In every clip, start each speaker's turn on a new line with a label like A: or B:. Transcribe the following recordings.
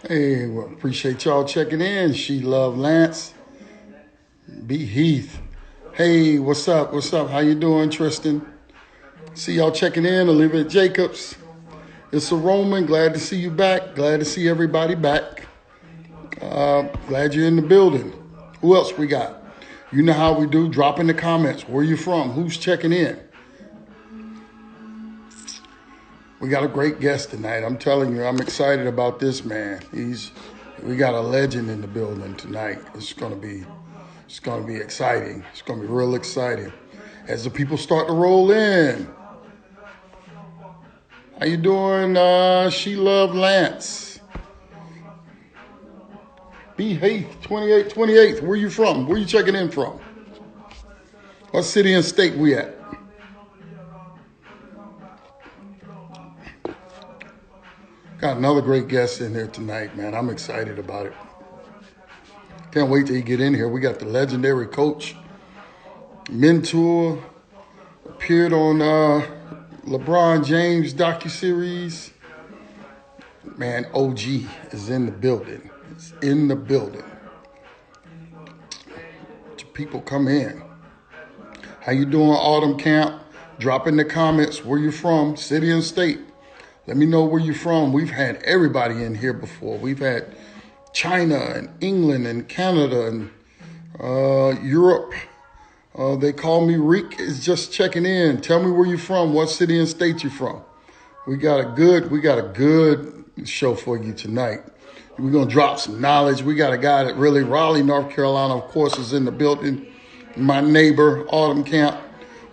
A: Hey, well, appreciate y'all checking in. She Love Lance, B Heath. Hey, what's up? What's up? How you doing, Tristan? See y'all checking in. Olivia Jacobs. It's a Roman. Glad to see you back. Glad to see everybody back. Glad you're in the building. Who else we got? You know how we do. Drop in the comments. Where you from? Who's checking in? We got a great guest tonight. I'm telling you, I'm excited about this man. We got a legend in the building tonight. It's gonna be exciting. It's gonna be real exciting as the people start to roll in. How you doing, She Love Lance? B Heath, 28th. Where you from? Where you checking in from? What city and state we at? Got another great guest in here tonight, man. I'm excited about it. Can't wait till you get in here. We got the legendary coach, mentor, appeared on LeBron James docuseries. Man, OG is in the building. It's in the building. People come in. How you doing, Autumn Camp? Drop in the comments where you from, city and state. Let me know where you're from. We've had everybody in here before. We've had China and England and Canada and Europe. They call me Reek. Is just checking in. Tell me where you're from. What city and state you're from. We got a good show for you tonight. We're gonna drop some knowledge. We got a guy that really Raleigh, North Carolina, of course, is in the building. My neighbor, Autumn Camp.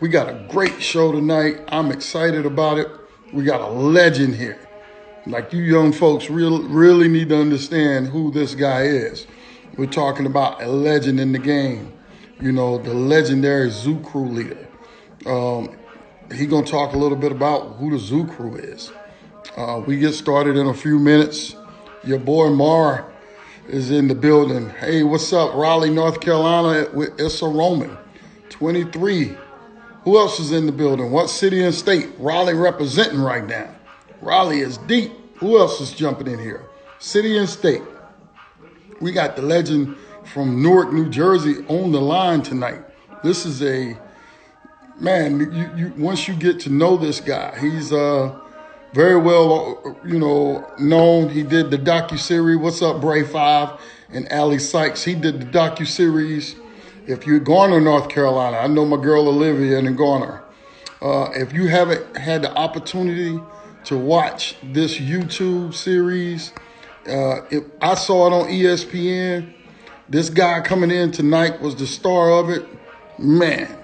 A: We got a great show tonight. I'm excited about it. We got a legend here. Like you young folks really need to understand who this guy is. We're talking about a legend in the game. You know, the legendary Zoo Crew leader. He gonna talk a little bit about who the Zoo Crew is. We get started in a few minutes. Your boy Mar is in the building. Hey, what's up? Raleigh, North Carolina with Issa Roman, 23. Who else is in the building? What city and state? Raleigh representing right now. Raleigh is deep. Who else is jumping in here? City and state. We got the legend from Newark, New Jersey on the line tonight. This is a, man, you once you get to know this guy, he's very well, known. He did the docuseries, What's Up, Bray 5, and Ali Sykes. He did the docuseries. If you're Garner, North Carolina, I know my girl Olivia in Garner. If you haven't had the opportunity to watch this YouTube series, I saw it on ESPN. This guy coming in tonight was the star of it. Man,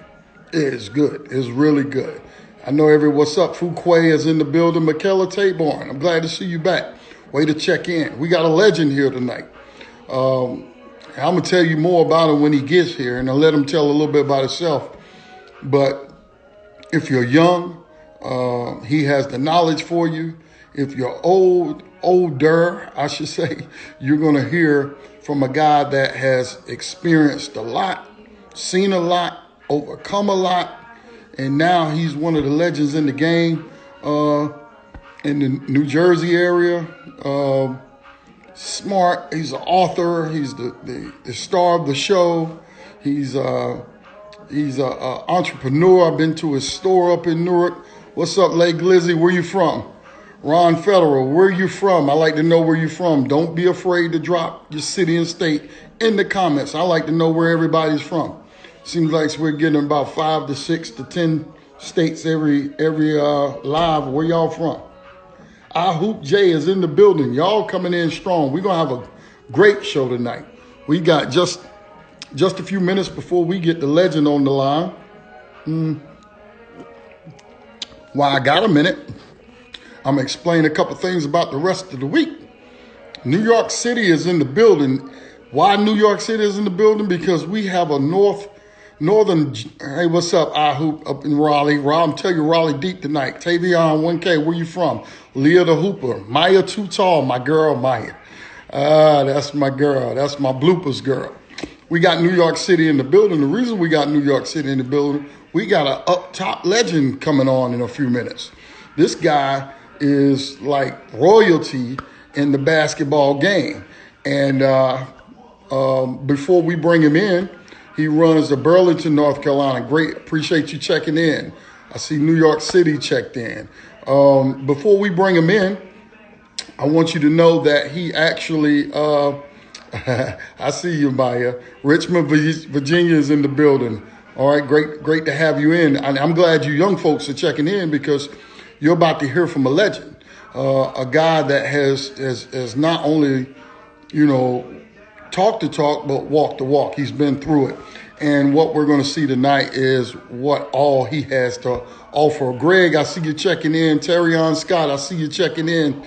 A: it is good. It's really good. I know What's Up, Fuquay is in the building. Michaela Taborn, I'm glad to see you back. Way to check in. We got a legend here tonight. I'm going to tell you more about him when he gets here, and I'll let him tell a little bit about himself. But if you're young, he has the knowledge for you. If you're older, I should say, you're going to hear from a guy that has experienced a lot, seen a lot, overcome a lot, and now he's one of the legends in the game in the New Jersey area. Smart. He's an author. He's the star of the show. He's a entrepreneur. I've been to his store up in Newark. What's up, Lake Glizzy? Where you from? Ron Federal, where you from? I like to know where you from. Don't be afraid to drop your city and state in the comments. I like to know where everybody's from. Seems like we're getting about 5 to 6 to 10 states every live. Where y'all from? I Hoop J is in the building. Y'all coming in strong. We're going to have a great show tonight. We got just a few minutes before we get the legend on the line. Well, I got a minute. I'm going to explain a couple things about the rest of the week. New York City is in the building. Why New York City is in the building? Because we have a Hey, what's up? I Hoop up in Raleigh. I'm telling you, Raleigh deep tonight. Tavion 1K, where you from? Leah the Hooper. Maya Too Tall, my girl Maya. That's my girl. That's my bloopers girl. We got New York City in the building. The reason we got New York City in the building, we got an up top legend coming on in a few minutes. This guy is like royalty in the basketball game. And before we bring him in, he runs the Burlington, North Carolina. Great. Appreciate you checking in. I see New York City checked in. Before we bring him in, I want you to know that he actually, I see you, Maya. Richmond, Virginia is in the building. All right, great to have you in. And I'm glad you young folks are checking in because you're about to hear from a legend, a guy that has not only, talk the talk, but walk the walk. He's been through it. And what we're going to see tonight is what all he has to offer. Greg, I see you checking in. Terrion Scott, I see you checking in.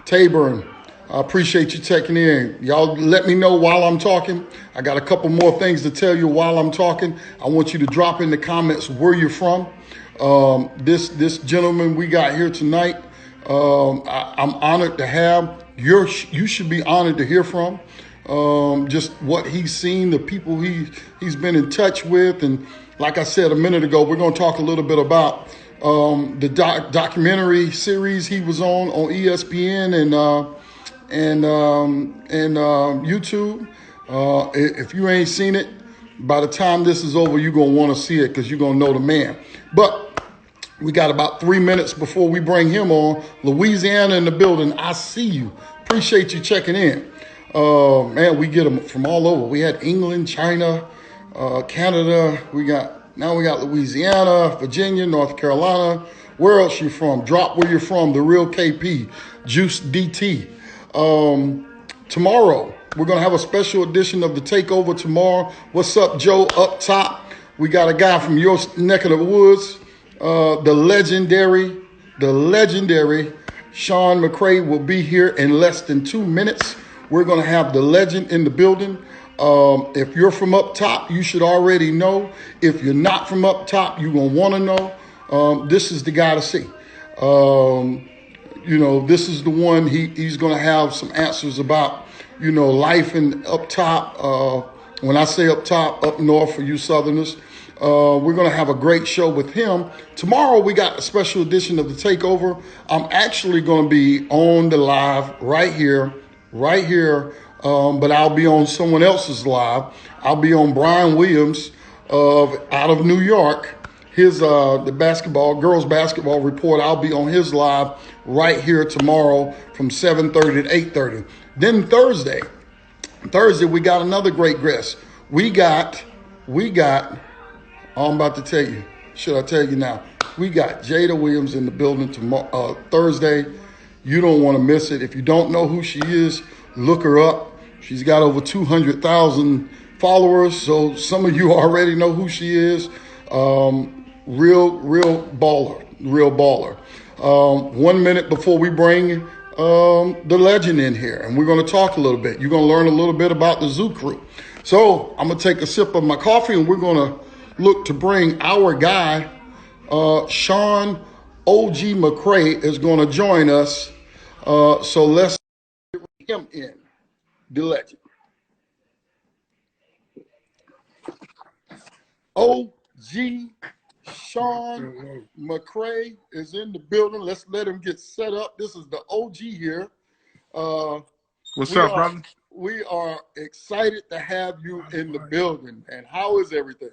A: Taburn, I appreciate you checking in. Y'all let me know while I'm talking. I got a couple more things to tell you while I'm talking. I want you to drop in the comments where you're from. This gentleman we got here tonight, I'm honored to have. You should be honored to hear from. Just what he's seen, the people he's been in touch with. And like I said a minute ago, we're going to talk a little bit about the documentary series he was on ESPN and YouTube. If you ain't seen it, by the time this is over, you're going to want to see it because you're going to know the man. But we got about 3 minutes before we bring him on. Louisiana in the building. I see you. Appreciate you checking in. Man, we get them from all over. We had England, China, Canada. We got Louisiana, Virginia, North Carolina. Where else you from? Drop where you're from. The real KP, Juice DT. Tomorrow, we're going to have a special edition of The Takeover tomorrow. What's up, Joe? Up top, we got a guy from your neck of the woods, the legendary Shawn McCray will be here in less than 2 minutes. We're going to have the legend in the building. If you're from up top, you should already know. If you're not from up top, you're going to want to know. This is the guy to see. This is the one he's going to have some answers about, life in up top. When I say up top, up north for you Southerners. We're going to have a great show with him. Tomorrow, we got a special edition of The Takeover. I'm actually going to be on the live right here, but I'll be on someone else's live. I'll be on Brian Williams out of New York. His the girls basketball report. I'll be on his live right here tomorrow from 7:30 to 8:30. Then Thursday we got another great guest. We got. I'm about to tell you. Should I tell you now? We got Jada Williams in the building tomorrow, Thursday. You don't want to miss it. If you don't know who she is, look her up. She's got over 200,000 followers, so some of you already know who she is. Real baller. 1 minute before we bring the legend in here, and we're going to talk a little bit. You're going to learn a little bit about the Zoo Crew. So I'm going to take a sip of my coffee, and we're going to look to bring our guy, Shawn OG McCray is going to join us. So let's get him in, the legend. OG Shawn McCray is in the building. Let's let him get set up. This is the OG here.
B: What's up, brother?
A: We are excited to have you in the building. And how is everything?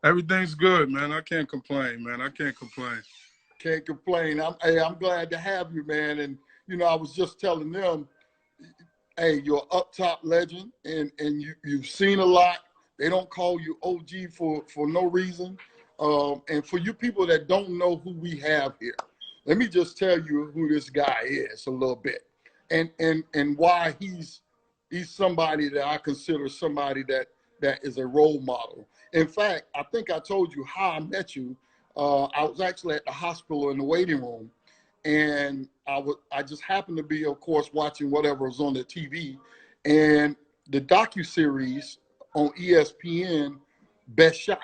B: Everything's good, man. I can't complain, man.
A: Can't complain. I'm glad to have you, man. And, I was just telling them, hey, you're an up top legend, and you've seen a lot. They don't call you OG for no reason. And for you people that don't know who we have here, let me just tell you who this guy is a little bit, and why he's somebody that I consider somebody that is a role model. In fact, I think I told you how I met you. I was actually at the hospital in the waiting room, and I just happened to be, of course, watching whatever was on the TV, and the docuseries on ESPN, Best Shot.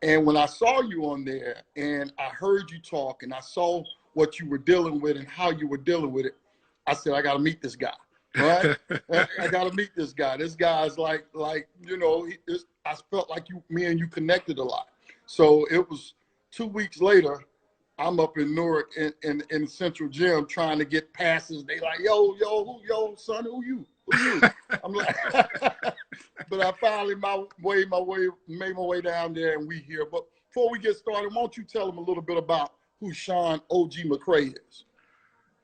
A: And when I saw you on there and I heard you talk and I saw what you were dealing with and how you were dealing with it, I said, I got to meet this guy, right? I got to meet this guy. This guy's like I felt like me and you connected a lot. So it was 2 weeks later, I'm up in Newark in Central Gym trying to get passes. They like, yo, son, who you? I'm like, but I finally made my way down there, and we here. But before we get started, why don't you tell them a little bit about who Shawn OG McCray is?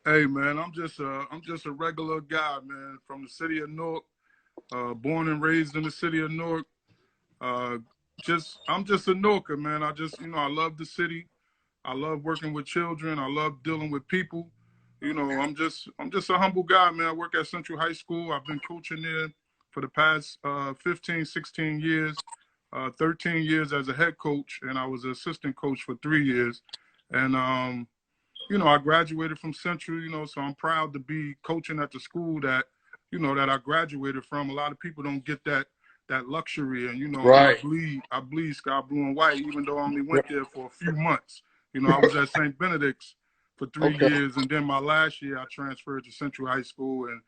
B: Hey man, I'm just a regular guy, man, from the city of Newark, born and raised in the city of Newark. I'm just a Newarker, man. I love the city. I love working with children. I love dealing with people. I'm just a humble guy, man. I work at Central High School. I've been coaching there for the past 15, 16 years, 13 years as a head coach, and I was an assistant coach for 3 years. And I graduated from Central, so I'm proud to be coaching at the school that I graduated from. A lot of people don't get that luxury, and
A: Right.
B: I bleed sky blue and white, even though I only went there for a few months. I was at St. Benedict's for 3 years, and then my last year I transferred to Central High School, and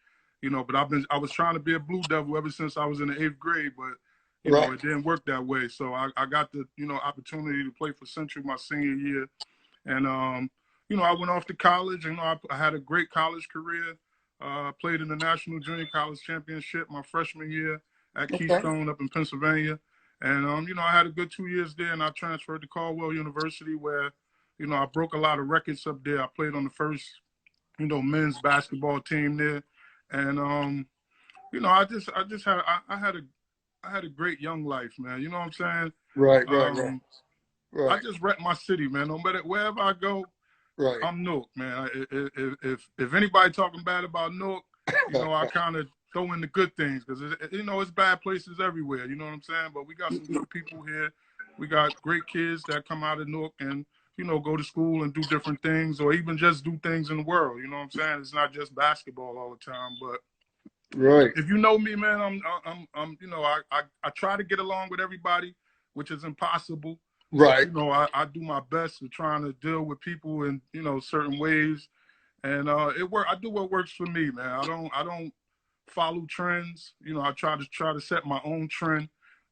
B: but I was trying to be a Blue Devil ever since I was in the 8th grade, but it didn't work that way. So I got the opportunity to play for Central my senior year, and I went off to college. I had a great college career. Played in the National Junior College Championship my freshman year at Keystone up in Pennsylvania. And, I had a good 2 years there, and I transferred to Caldwell University where, I broke a lot of records up there. I played on the first, men's basketball team there. And, I had a great young life, man. You know what I'm saying?
A: Right.
B: I just rep my city, man. No matter wherever I go, I'm Newark, man. If anybody talking bad about Newark, I kind of throw in the good things because it's bad places everywhere. You know what I'm saying? But we got some good people here. We got great kids that come out of Newark and go to school and do different things, or even just do things in the world. You know what I'm saying? It's not just basketball all the time. But if you know me, man, I try to get along with everybody, which is impossible.
A: Right.
B: I do my best to trying to deal with people in certain ways, and I do what works for me, man. I don't follow trends. I try to set my own trend.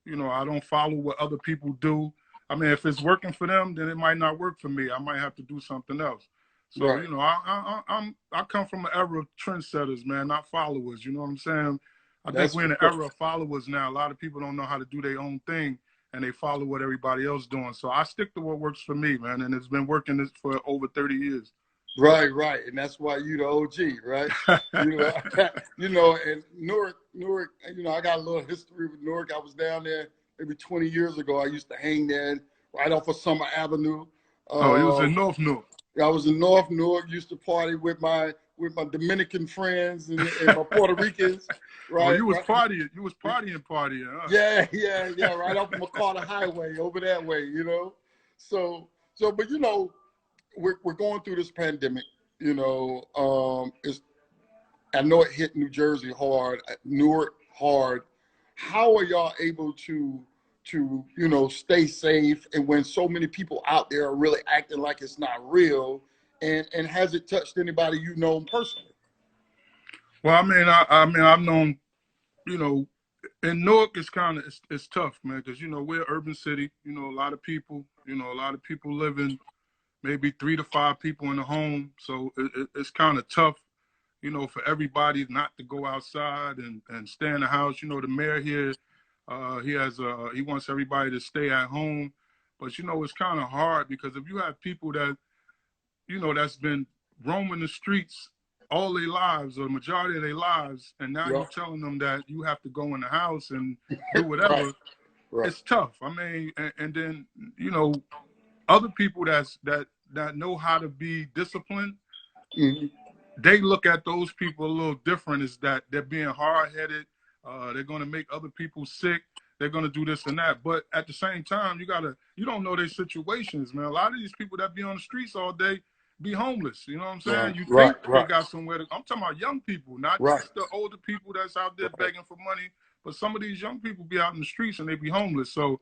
B: I don't follow what other people do. I mean, if it's working for them, then it might not work for me. I might have to do something else. So I come from an era of trendsetters, man, not followers. You know what I'm saying? I think we're in an era of followers now. A lot of people don't know how to do their own thing, and they follow what everybody else doing. So I stick to what works for me, man, and it's been working for over 30 years.
A: Right, and that's why you the OG, right? And Newark, I got a little history with Newark. I was down there maybe 20 years ago. I used to hang there right off of Summer Avenue.
B: You was in North Newark.
A: I was in North Newark. Used to party with my Dominican friends and my Puerto Ricans. Right.
B: Oh, you was partying. You was partying. Huh?
A: Yeah. Right off McCarter Highway over that way. So, but we're going through this pandemic. I know it hit New Jersey hard, Newark hard. How are y'all able to stay safe, and when so many people out there are really acting like it's not real, and has it touched anybody you know personally?
B: Well, I mean, I've known, in Newark it's tough, man, because we're an urban city. A lot of people, living maybe 3 to 5 people in a home, so it's kind of tough, for everybody not to go outside and stay in the house. The mayor here, he wants everybody to stay at home, but it's kind of hard because if you have people that that's been roaming the streets all their lives or the majority of their lives, and now you're telling them that you have to go in the house and do whatever, it's tough. I mean, and then other people that know how to be disciplined, they look at those people a little different, is that they're being hard-headed, they're going to make other people sick, they're going to do this and that. But at the same time, you don't know their situations, man. A lot of these people that be on the streets all day be homeless. You know what I'm saying? You think they got somewhere to, I'm talking about young people, not just the older people that's out there begging for money, but some of these young people be out in the streets and they be homeless. So,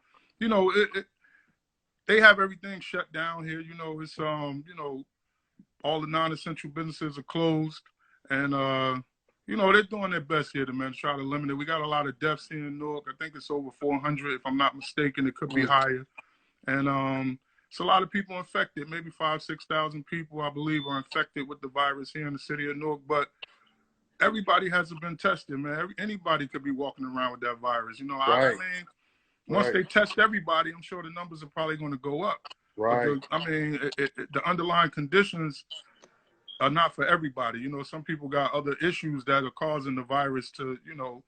B: they have everything shut down here. You know, it's you know, all the non-essential businesses are closed, and you know, they're doing their best here to try to limit it. We got a lot of deaths here in Newark. I think it's over 400, if I'm not mistaken. It could be higher, and it's a lot of people infected. Maybe 5,000-6,000 people, I believe, are infected with the virus here in the city of Newark. But everybody hasn't been tested, man. Anybody could be walking around with that virus. You know, I mean, once they test everybody, I'm sure the numbers are probably going to go up.
A: Right.
B: But I mean, the underlying conditions are not for everybody. You know, some people got other issues that are causing the virus to, you know,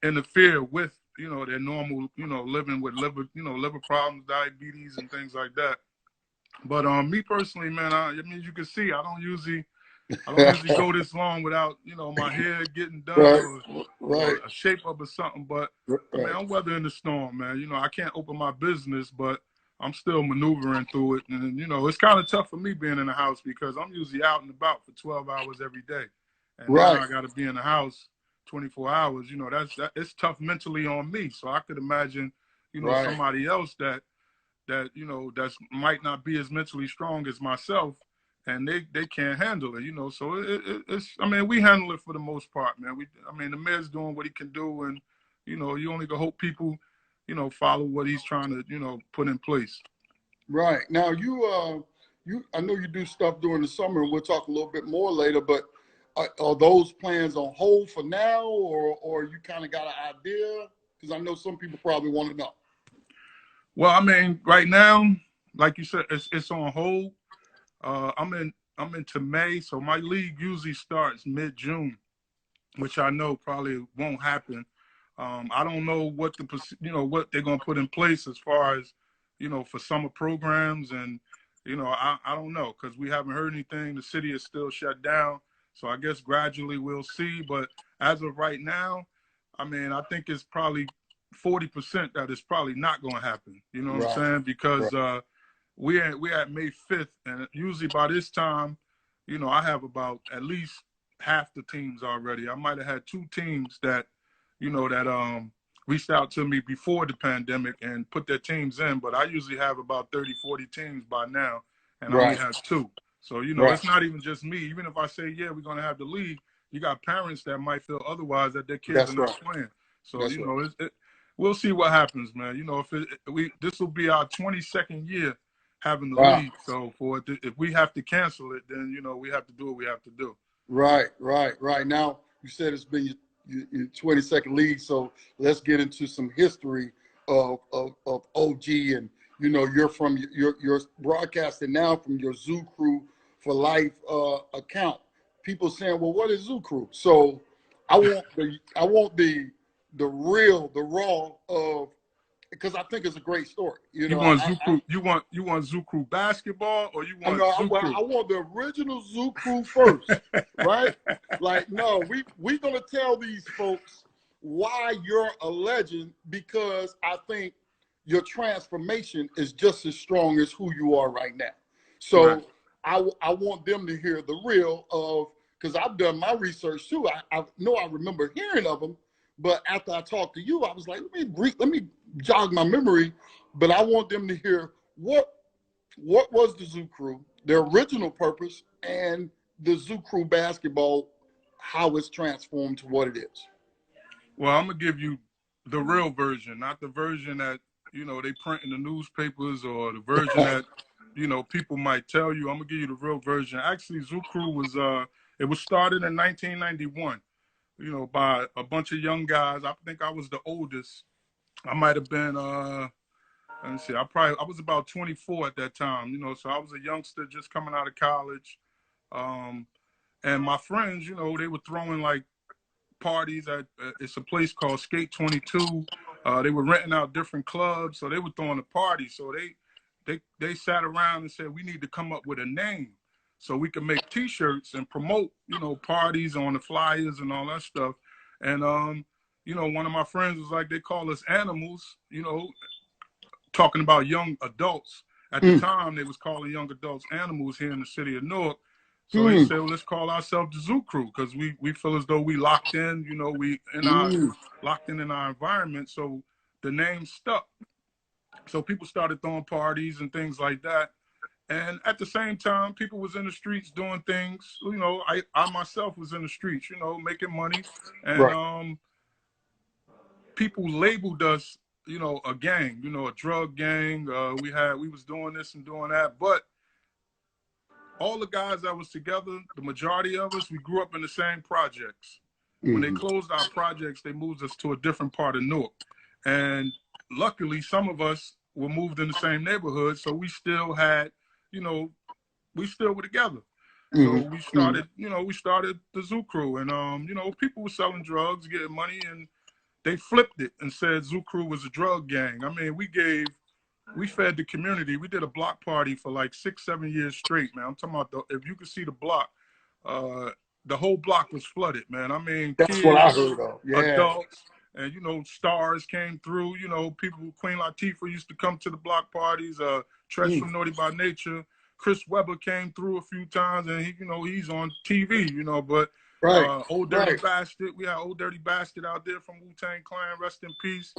B: interfere with, you know, their normal, you know, living with liver problems, diabetes, and things like that. But me personally, man, I mean, you can see, I don't usually go this long without, you know, my hair getting done or a shape up or something. But I mean, I'm weathering the storm, man. You know, I can't open my business, but I'm still maneuvering through it. And, you know, it's kind of tough for me being in the house because I'm usually out and about for 12 hours every day. And now I got to be in the house 24 hours. You know, it's tough mentally on me. So I could imagine, you know, somebody else that, you know, might not be as mentally strong as myself, and they can't handle it, you know. So it's, I mean, we handle it for the most part, man. I mean, the mayor's doing what he can do, and, you know, you only can hope people, you know, follow what he's trying to, you know, put in place.
A: Right. Now, I know you do stuff during the summer, and we'll talk a little bit more later, but are those plans on hold for now, or you kind of got an idea? Because I know some people probably want to know.
B: Well, I mean, right now, like you said, it's on hold. I'm into May, so my league usually starts mid-June, which I know probably won't happen. I don't know what what they're gonna put in place as far as, you know, for summer programs, and, you know, I don't know, because we haven't heard anything. The city is still shut down, so I guess gradually we'll see. But as of right now, I mean, I think it's probably 40% that it's probably not going to happen. You know what I'm saying? Because we're at May 5th, and usually by this time, you know, I have about at least half the teams already. I might have had 2 teams that, you know, that reached out to me before the pandemic and put their teams in, but I usually have about 30, 40 teams by now, and I only have 2. So, you know, it's not even just me. Even if I say, yeah, we're going to have the league, you got parents that might feel otherwise, that their kids are not playing. So, you know, we'll see what happens, man. You know, this will be our 22nd year having the league. So if we have to cancel it, then, you know, we have to do what we have to do.
A: Right. Now, you said it's been your 22nd league, so let's get into some history of OG. And, you know, you're broadcasting now from your Zoo Crew for Life account. People saying, well, what is Zoo Crew? So I want the raw of, because I think it's a great story. You know,
B: want Zoo Crew? You want Zoo Crew basketball, or you want Zoo Crew?
A: I want the original Zoo Crew first, right? Like, no, we gonna tell these folks why you're a legend, because I think your transformation is just as strong as who you are right now. So I want them to hear the real of, because I've done my research too. I know I remember hearing of them, but after I talked to you, I was like, let me jog my memory. But I want them to hear what was the Zoo Crew, their original purpose, and the Zoo Crew basketball, how it's transformed to what it is.
B: Well, I'm gonna give you the real version, not the version that, you know, they print in the newspapers, or the version that, you know, people might tell you. I'm gonna give you the real version. Actually, Zoo Crew was it was started in 1991. You know, by a bunch of young guys. I think I was the oldest. I might have been let me see, I was about 24 at that time, you know, so I was a youngster just coming out of college. And my friends, you know, they were throwing like parties at it's a place called Skate 22. They were renting out different clubs, so they were throwing a party. So they sat around and said, we need to come up with a name so we can make T-shirts and promote, you know, parties on the flyers and all that stuff. And you know, one of my friends was like, they call us animals, you know, talking about young adults. At the time, they was calling young adults animals here in the city of Newark. So he said, well, let's call ourselves the Zoo Crew, because we feel as though we locked in, you know, locked in our environment. So the name stuck. So people started throwing parties and things like that. And at the same time, people was in the streets doing things. You know, I myself was in the streets, you know, making money. And
A: Right.
B: People labeled us, you know, a gang, you know, a drug gang. We was doing this and doing that. But all the guys that was together, the majority of us, we grew up in the same projects. When they closed our projects, they moved us to a different part of Newark. And luckily, some of us were moved in the same neighborhood. So we still had, you know, we still were together. So we started, you know, we started the Zoo Crew. And, you know, people were selling drugs, getting money. And they flipped it and said Zoo Crew was a drug gang. I mean, we fed the community. We did a block party for like 6-7 years straight, man. I'm talking about if you could see the block, the whole block was flooded, man. I mean,
A: That's what I
B: kids,
A: heard of. Yeah.
B: adults, and you know, stars came through. You know, people. Queen Latifah used to come to the block parties. Tresh from Naughty by Nature. Chris Webber came through a few times, and he, you know, he's on TV. You know, but Old Dirty Bastard. We had Old Dirty Bastard out there from Wu-Tang Clan. Rest in peace.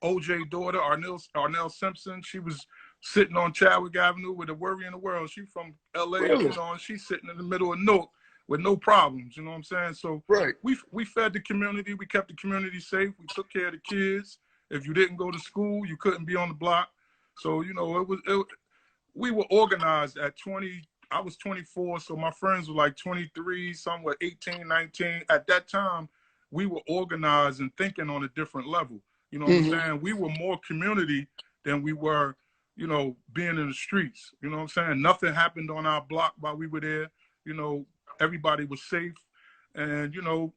B: OJ daughter, Arnell Simpson, she was sitting on Chadwick Avenue with a worry in the world. She from LA, you know, and she's sitting in the middle of Newark with no problems, you know what I'm saying? So we fed the community, we kept the community safe, we took care of the kids. If you didn't go to school, you couldn't be on the block. So, you know, we were organized at 20, I was 24, so my friends were like 23, some were 18, 19. At that time, we were organized and thinking on a different level. You know what I'm saying? We were more community than we were, you know, being in the streets. You know what I'm saying? Nothing happened on our block while we were there. You know, everybody was safe. And, you know,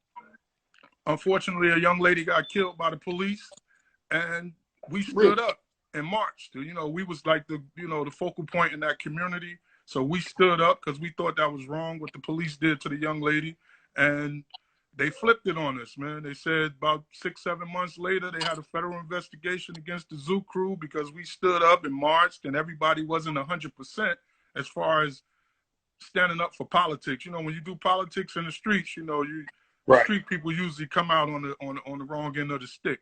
B: unfortunately, a young lady got killed by the police. And we stood up and marched. You know, we was like the, you know, the focal point in that community. So we stood up because we thought that was wrong what the police did to the young lady. And they flipped it on us, man. They said about 6-7 months later, they had a federal investigation against the Zoo Crew because we stood up and marched and everybody wasn't 100% as far as standing up for politics. You know, when you do politics in the streets, you know, street people usually come out on the wrong end of the stick.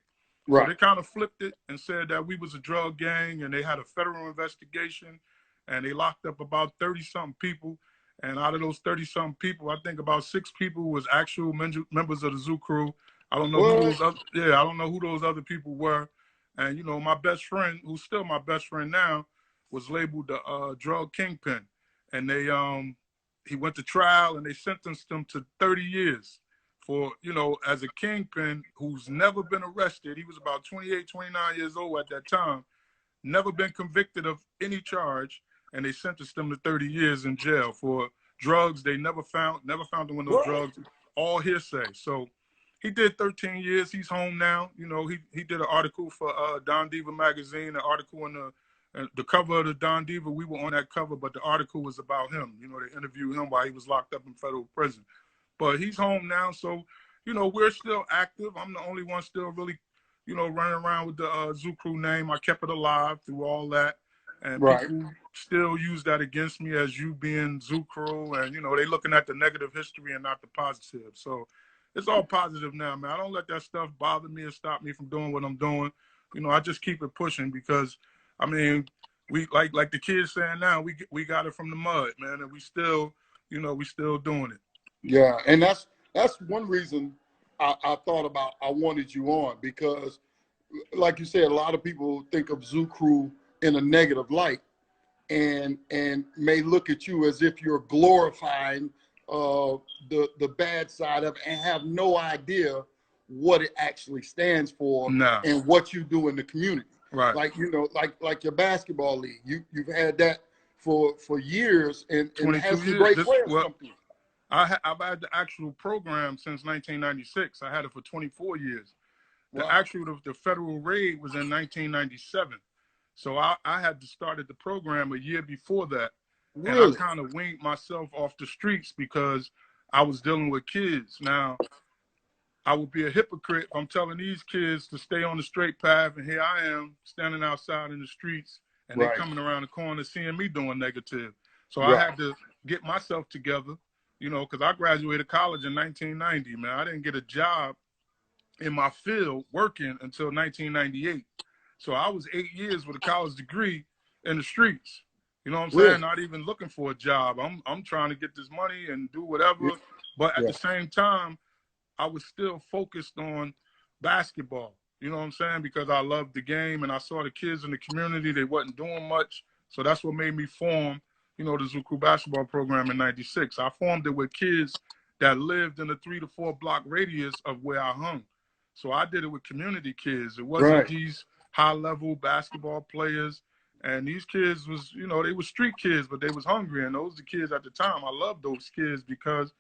B: So they kind of flipped it and said that we was a drug gang and they had a federal investigation and they locked up about 30-something people. And out of those 30-something people, I think about 6 people was actual members of the Zoo Crew. I don't know who those other, I don't know who those other people were. And, you know, my best friend, who's still my best friend now, was labeled the drug kingpin. And they he went to trial and they sentenced him to 30 years for, you know, as a kingpin who's never been arrested. He was about 28, 29 years old at that time, never been convicted of any charge. And they sentenced him to 30 years in jail for drugs they never found him with no drugs, all hearsay. So he did 13 years. He's home now. You know, he did an article for Don Diva magazine, an article in the cover of the Don Diva. We were on that cover, but the article was about him. You know, they interviewed him while he was locked up in federal prison. But he's home now. So, you know, we're still active. I'm the only one still really, you know, running around with the Zoo Crew name. I kept it alive through all that. And people still use that against me as you being Zoo Crew. And, you know, they looking at the negative history and not the positive. So it's all positive now, man. I don't let that stuff bother me or stop me from doing what I'm doing. You know, I just keep it pushing because, I mean, we like the kids saying now, we got it from the mud, man. And we still, you know, we still doing it.
A: Yeah. And that's one reason I thought about I wanted you on because, like you said, a lot of people think of Zoo Crew in a negative light and may look at you as if you're glorifying the bad side of it and have no idea what it actually stands for and what you do in the community.
B: Right.
A: Like, you know, like your basketball league, you've had that for years and has some great players come through.
B: I've had the actual program since 1996. I had it for 24 years. The federal raid was in 1997. So I had to start the program a year before that. Really? And I kind of weaned myself off the streets because I was dealing with kids. Now, I would be a hypocrite if I'm telling these kids to stay on the straight path, and here I am standing outside in the streets, and they're coming around the corner seeing me doing negative. So I had to get myself together, you know, because I graduated college in 1990, man. I didn't get a job in my field working until 1998. So I was 8 years with a college degree in the streets. You know what I'm
A: Really?
B: saying? Not even looking for a job. I'm trying to get this money and do whatever.
A: Yeah.
B: But at
A: Yeah.
B: the same time, I was still focused on basketball. You know what I'm saying? Because I loved the game and I saw the kids in the community, they wasn't doing much. So that's what made me form, the Zuku basketball program in '96. I formed it with kids that lived in a 3 to 4 block radius of where I hung. So I did it with community kids. It wasn't
A: Right.
B: these high level basketball players. And these kids was, they were street kids, but they was hungry. And those are the kids at the time. I loved those kids because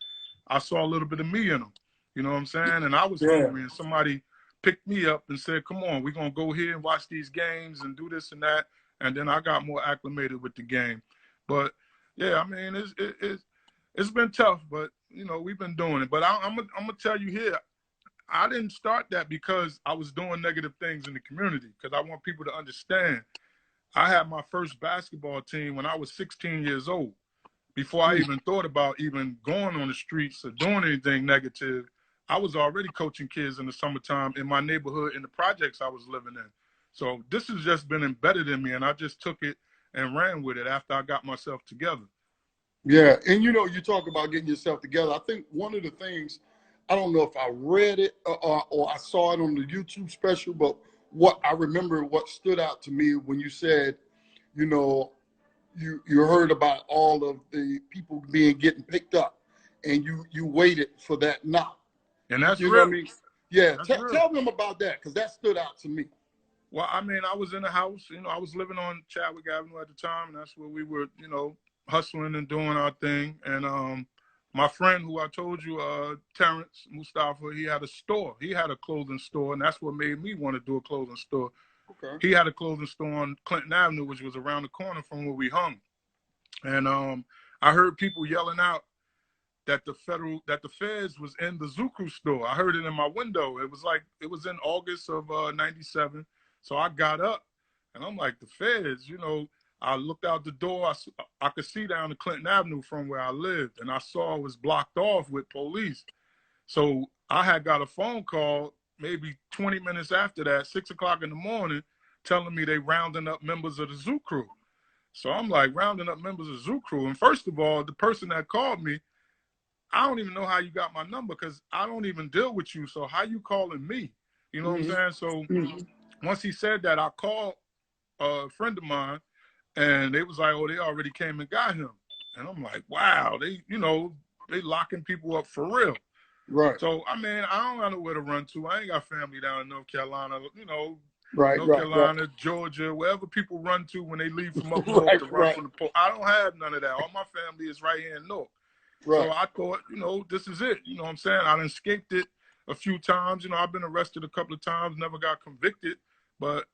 B: I saw a little bit of me in them. You know what I'm saying? And I was hungry, and somebody picked me up and said, come on, we're going to go here and watch these games and do this and that. And then I got more acclimated with the game. But, yeah, I mean, it's been tough, but, we've been doing it. But I'm going to tell you here, I didn't start that because I was doing negative things in the community, because I want people to understand. I had my first basketball team when I was 16 years old. Before I even thought about even going on the streets or doing anything negative, I was already coaching kids in the summertime in my neighborhood in the projects I was living in. So this has just been embedded in me, and I just took it and ran with it after I got myself together.
A: Yeah, and you talk about getting yourself together. I think one of the things, I don't know if I read it or I saw it on the YouTube special, but what I remember, what stood out to me when you said, you heard about all of the people getting picked up, and you waited for that knock.
B: And that's
A: you
B: real.
A: know what I mean? Yeah,
B: Tell
A: them about that, because that stood out to me.
B: Well, I mean, I was in a house, I was living on Chadwick Avenue at the time, and that's where we were, hustling and doing our thing. And my friend who I told you, Terrence Mustafa, he had a store. He had a clothing store, and that's what made me want to do a clothing store.
A: Okay.
B: He had a clothing store on Clinton Avenue, which was around the corner from where we hung. And I heard people yelling out that the feds was in the Zuku store. I heard it in my window. It was in August of '97. So I got up and I'm like, the feds, I looked out the door. I could see down the Clinton Avenue from where I lived, and I saw it was blocked off with police. So I had got a phone call maybe 20 minutes after that, 6 o'clock in the morning, telling me they rounding up members of the Zoo Crew. So I'm like, rounding up members of Zoo Crew. And first of all, the person that called me, I don't even know how you got my number, because I don't even deal with you. So how you calling me? You know what I'm saying? So once he said that, I called a friend of mine, and they was like, oh, they already came and got him. And I'm like, wow, they locking people up for real.
A: Right.
B: So, I mean, I don't got nowhere to run to. I ain't got family down in North Carolina,
A: Right,
B: North Carolina, Georgia, wherever people run to when they leave from up north to run from the pole. I don't have none of that. All my family is right here in North. Right. So I thought, this is it. You know what I'm saying? I done escaped it a few times. I've been arrested a couple of times, never got convicted. But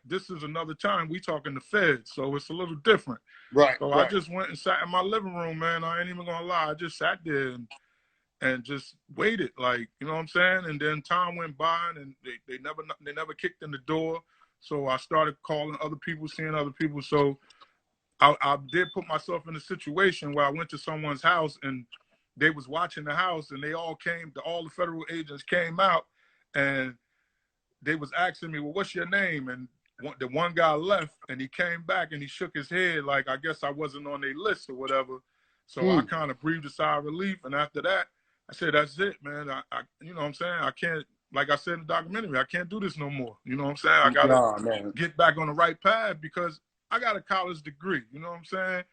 B: this is another time we talking the feds, so it's a little different.
A: Right.
B: So I just went and sat in my living room, man. I ain't even gonna lie. I just sat there and just waited, like, you know what I'm saying? And then time went by, and they never kicked in the door. So I started calling other people, seeing other people. So I did put myself in a situation where I went to someone's house, and they was watching the house, and all the federal agents came out, and they was asking me, well, what's your name? And the one guy left, and he came back, and he shook his head like, I guess I wasn't on their list or whatever. So I kind of breathed a sigh of relief. And after that, I said, that's it, man. I you know what I'm saying? I can't, like I said in the documentary, I can't do this no more. You know what I'm saying? I got to get back on the right path, because I got a college degree. You know what I'm saying?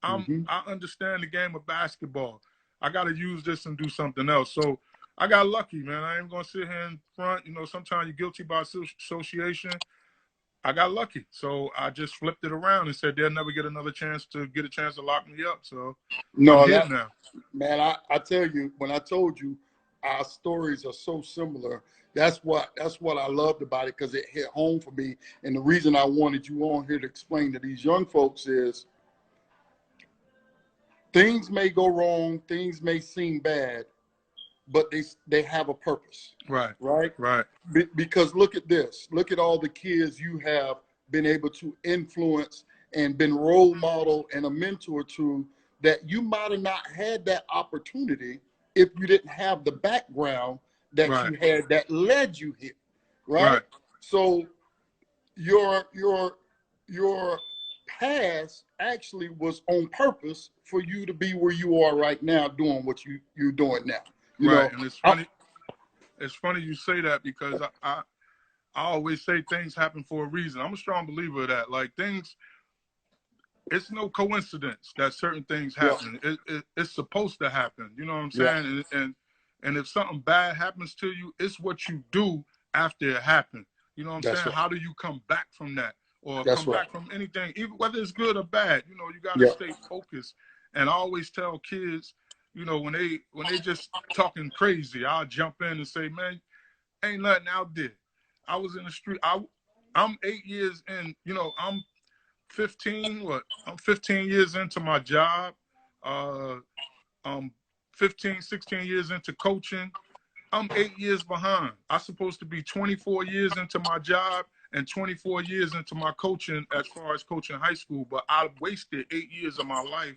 B: I understand the game of basketball. I got to use this and do something else. So I got lucky, man. I ain't going to sit here in front. Sometimes you're guilty by association. I got lucky. So I just flipped it around and said they'll never get another chance to lock me up. So I'm here now.
A: Man, I tell you, when I told you our stories are so similar, that's what I loved about it, because it hit home for me. And the reason I wanted you on here to explain to these young folks is things may go wrong, things may seem bad, but they have a purpose.
B: Right.
A: Because look at this. Look at all the kids you have been able to influence and been role model and a mentor to, that you might have not had that opportunity if you didn't have the background that you had that led you here. Right. So your past actually was on purpose for you to be where you are right now, doing what you're doing now. You
B: Right.
A: know,
B: And it's funny. It's funny you say that because I always say things happen for a reason. I'm a strong believer of that. Like things, it's no coincidence that certain things
A: yeah,
B: happen. It's supposed to happen. You know what I'm
A: yeah,
B: saying? And if something bad happens to you, it's what you do after it happened. You know what I'm
A: that's
B: saying?
A: right.
B: How do you come back from that, or
A: That's
B: come
A: right.
B: back from anything, even whether it's good or bad? You know, you got to
A: Yeah,
B: stay focused. And I always tell kids, you know, when they just talking crazy, I'll jump in and say, man, ain't nothing out there. I was in the street. I'm 8 years in. You know, I'm 15. What? I'm 15 years into my job. Uh, I'm 15, 16 years into coaching. I'm 8 years behind. I'm supposed to be 24 years into my job and 24 years into my coaching as far as coaching high school. But I wasted 8 years of my life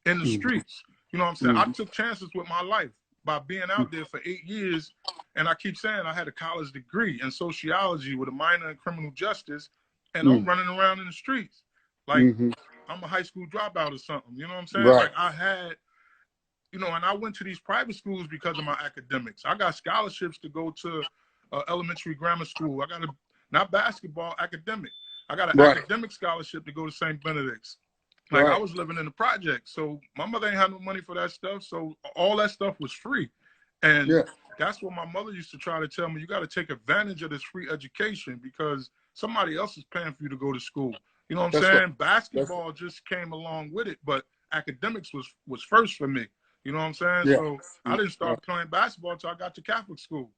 B: in the
A: mm-hmm.
B: streets. You know what I'm saying? I
A: Mm-hmm.
B: took chances with my life by being out there for 8 years. And I keep saying I had a college degree in sociology with a minor in criminal justice, and I'm running around in the streets like
A: Mm-hmm.
B: I'm a high school dropout or something. You know what I'm saying?
A: Right.
B: Like I had, you know, and I went to these private schools because of my academics. I got scholarships to go to elementary grammar school. I got a, not basketball, academic. I got an
A: Right.
B: academic scholarship to go to St. Benedict's. Like I
A: Right.
B: was living in the project, so my mother ain't had no money for that stuff. So all that stuff was free, and
A: Yeah.
B: that's what my mother used to try to tell me. You got to take advantage of this free education because somebody else is paying for you to go to school. You know what I'm
A: That's right.
B: saying?
A: That's right.
B: Basketball just came along with it, but academics was first for me. You know what I'm saying?
A: Yeah.
B: So I didn't
A: Right.
B: start playing basketball until I got to Catholic school.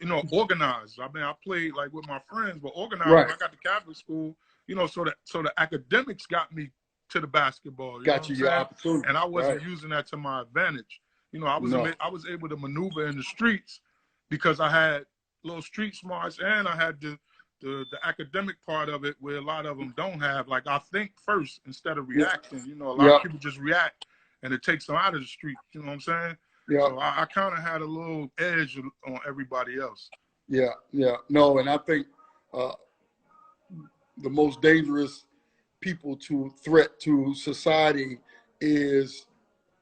B: You know, organized. I mean, I played like with my friends, but organized when
A: Right.
B: I got to Catholic school. You know, so the academics got me to the basketball. You know what
A: Got
B: I'm
A: you your
B: saying?
A: opportunity.
B: And I
A: Right.
B: wasn't using that to my advantage. You know,
A: No.
B: I was able to maneuver in the streets because I had little street smarts and I had the academic part of it where a lot of them don't have. Like I think first instead of
A: Yeah.
B: reacting. You know, a lot
A: Yeah.
B: of people just react and it takes them out of the street. You know what I'm saying?
A: Yeah.
B: So I kind of had a little edge on everybody else.
A: Yeah. Yeah. No, and I think uh, the most dangerous people to threat to society is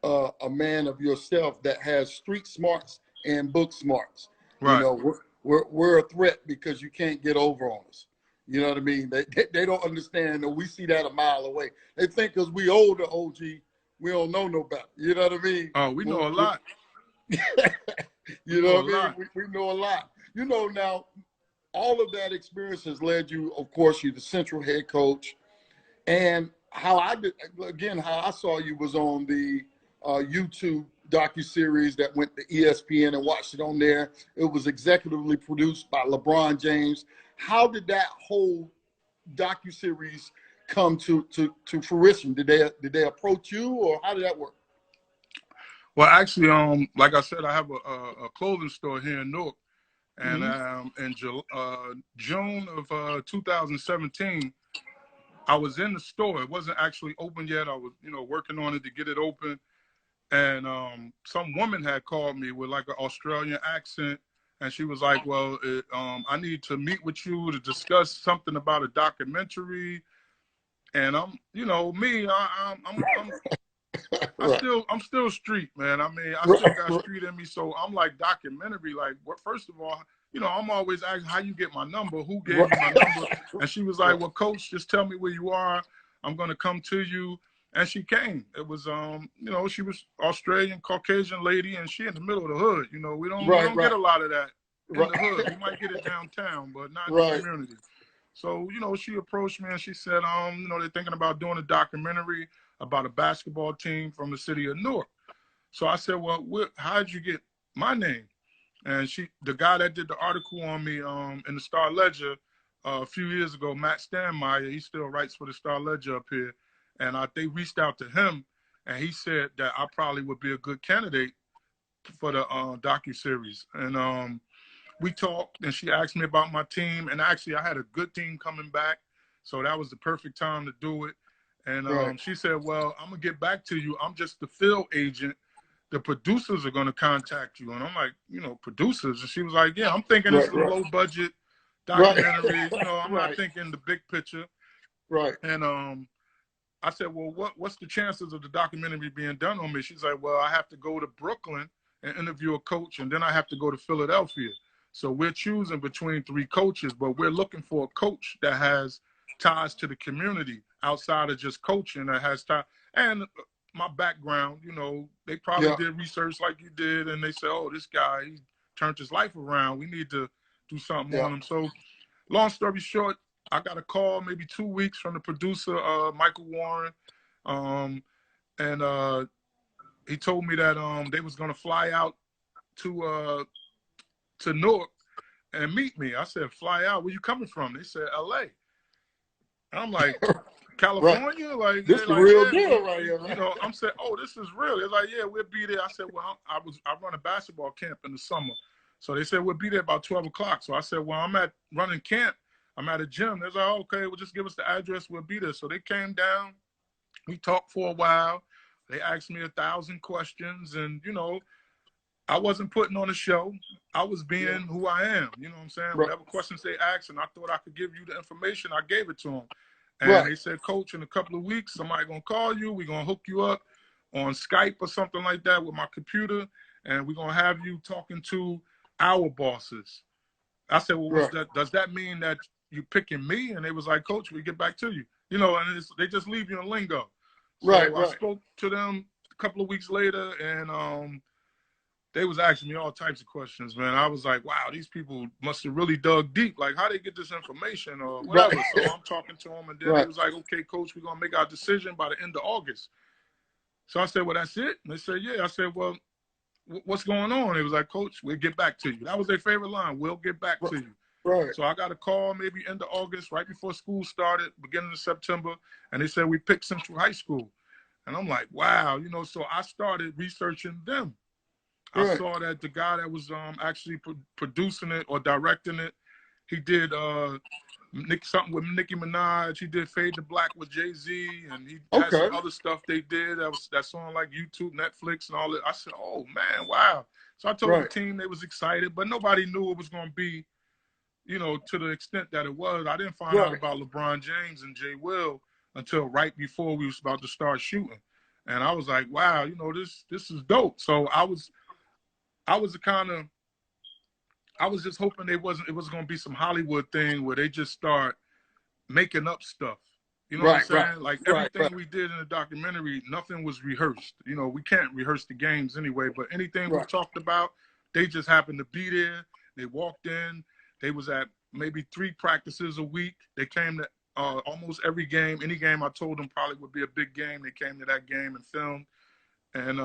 A: a man of yourself that has street smarts and book smarts. You
B: Right.
A: know, we're a threat because you can't get over on us. You know what I mean? They don't understand that we see that a mile away. They think because we older, OG, we don't know no better. You know what I mean?
B: Oh, we know a lot. We
A: You know
B: know a
A: what I mean?
B: lot.
A: We know a lot. You know, now, all of that experience has led you, of course, you're the central head coach. And how I did, again, how I saw you was on the YouTube docuseries that went to ESPN and watched it on there. It was executively produced by LeBron James. How did that whole docuseries come to fruition? Did they approach you, or how did that work?
B: Well, actually, like I said, I have a clothing store here in Newark, and
A: Mm-hmm.
B: in June of 2017, I was in the store. It wasn't actually open yet. I was, you know, working on it to get it open, and some woman had called me with like an Australian accent, and she was like, "Well, I need to meet with you to discuss something about a documentary." And I'm, you know, me,
A: Right.
B: I'm still street, man. I mean, I still
A: Right.
B: got street in me. So I'm like documentary. Like, what? First of all, you know, I'm always asking how you get my number, who gave you my number, and she was like,
A: Right.
B: "Well, coach, just tell me where you are. I'm gonna come to you." And she came. It was, you know, she was Australian, Caucasian lady, and she in the middle of the hood. You know, we
A: Right.
B: don't get
A: Right.
B: a lot of that in
A: Right.
B: the hood. We might get it downtown, but not in the
A: Right.
B: community. So, you know, she approached me and she said, you know, they're thinking about doing a documentary about a basketball team from the city of Newark. So I said, well, how'd you get my name? And the guy that did the article on me in the Star Ledger a few years ago, Matt Stanmeyer, he still writes for the Star Ledger up here. And they reached out to him, and he said that I probably would be a good candidate for the docuseries. And we talked, and she asked me about my team. And actually, I had a good team coming back, so that was the perfect time to do it. And
A: Right.
B: she said, well, I'm going to get back to you. I'm just the field agent. The producers are going to contact you. And I'm like, you know, producers? And she was like, yeah, I'm thinking it's
A: Right.
B: a low budget documentary. You know, I'm not
A: Right.
B: thinking the big picture.
A: Right.
B: And I said, well, what's the chances of the documentary being done on me? She's like, well, I have to go to Brooklyn and interview a coach, and then I have to go to Philadelphia. So we're choosing between 3 coaches, but we're looking for a coach that has ties to the community outside of just coaching, that has ties. And my background, you know, they probably did research like you did, and they said, oh, this guy, he turned his life around. We need to do something on him. So long story short, I got a call maybe 2 weeks from the producer, Michael Warren, and he told me that they was gonna fly out to Newark and meet me. I said, fly out? Where you coming from? They said, L.A. I'm like, California?
A: Right.
B: Like,
A: this is the
B: like,
A: real
B: yeah,
A: deal right here.
B: you know, I'm saying, oh, this is real. They're like, yeah, we'll be there. I said, well, I run a basketball camp in the summer. So they said, we'll be there about 12 o'clock. So I said, well, I'm at running camp. I'm at a gym. They're like, oh, okay, well, just give us the address. We'll be there. So they came down. We talked for a while. They asked me 1,000 questions. And, you know, I wasn't putting on a show. I was being who I am. You know what I'm saying?
A: Right.
B: Whatever questions they asked, and I thought I could give you the information, I gave it to them. And they said, Coach, in a couple of weeks, somebody going to call you. We're going to hook you up on Skype or something like that with my computer. And we're going to have you talking to our bosses. I said, well, what's that? Does that mean that you picking me? And they was like, Coach, we get back to you. You know, and they just leave you in lingo. So I spoke to them a couple of weeks later, and they was asking me all types of questions, man. I was like, wow, these people must have really dug deep. Like, how they get this information or whatever.
A: Right.
B: So I'm talking to them, and then they was like, okay, Coach, we're going to make our decision by the end of August. So I said, well, that's it? And they said, yeah. I said, well, what's going on? It was like, Coach, we'll get back to you. That was their favorite line. We'll get back to you.
A: Right.
B: So I got a call maybe end of August, right before school started, beginning of September, and they said we picked Central High School. And I'm like, wow, you know, so I started researching them. I saw that the guy that was actually producing it or directing it, he did something with Nicki Minaj. He did Fade to Black with Jay-Z, and he had some other stuff they did that's on like YouTube, Netflix, and all that. I said, oh, man, wow. So I told the team they was excited, but nobody knew it was going to be, you know, to the extent that it was. I didn't find out about LeBron James and Jay Will until right before we was about to start shooting. And I was like, wow, you know, this is dope. So I was just hoping it was going to be some Hollywood thing where they just start making up stuff. You know what I'm saying? Like everything we did in the documentary, nothing was rehearsed. You know, we can't rehearse the games anyway, but anything we talked about, they just happened to be there. They walked in. They was at maybe 3 practices a week. They came to almost every game. Any game I told them probably would be a big game. They came to that game and filmed. And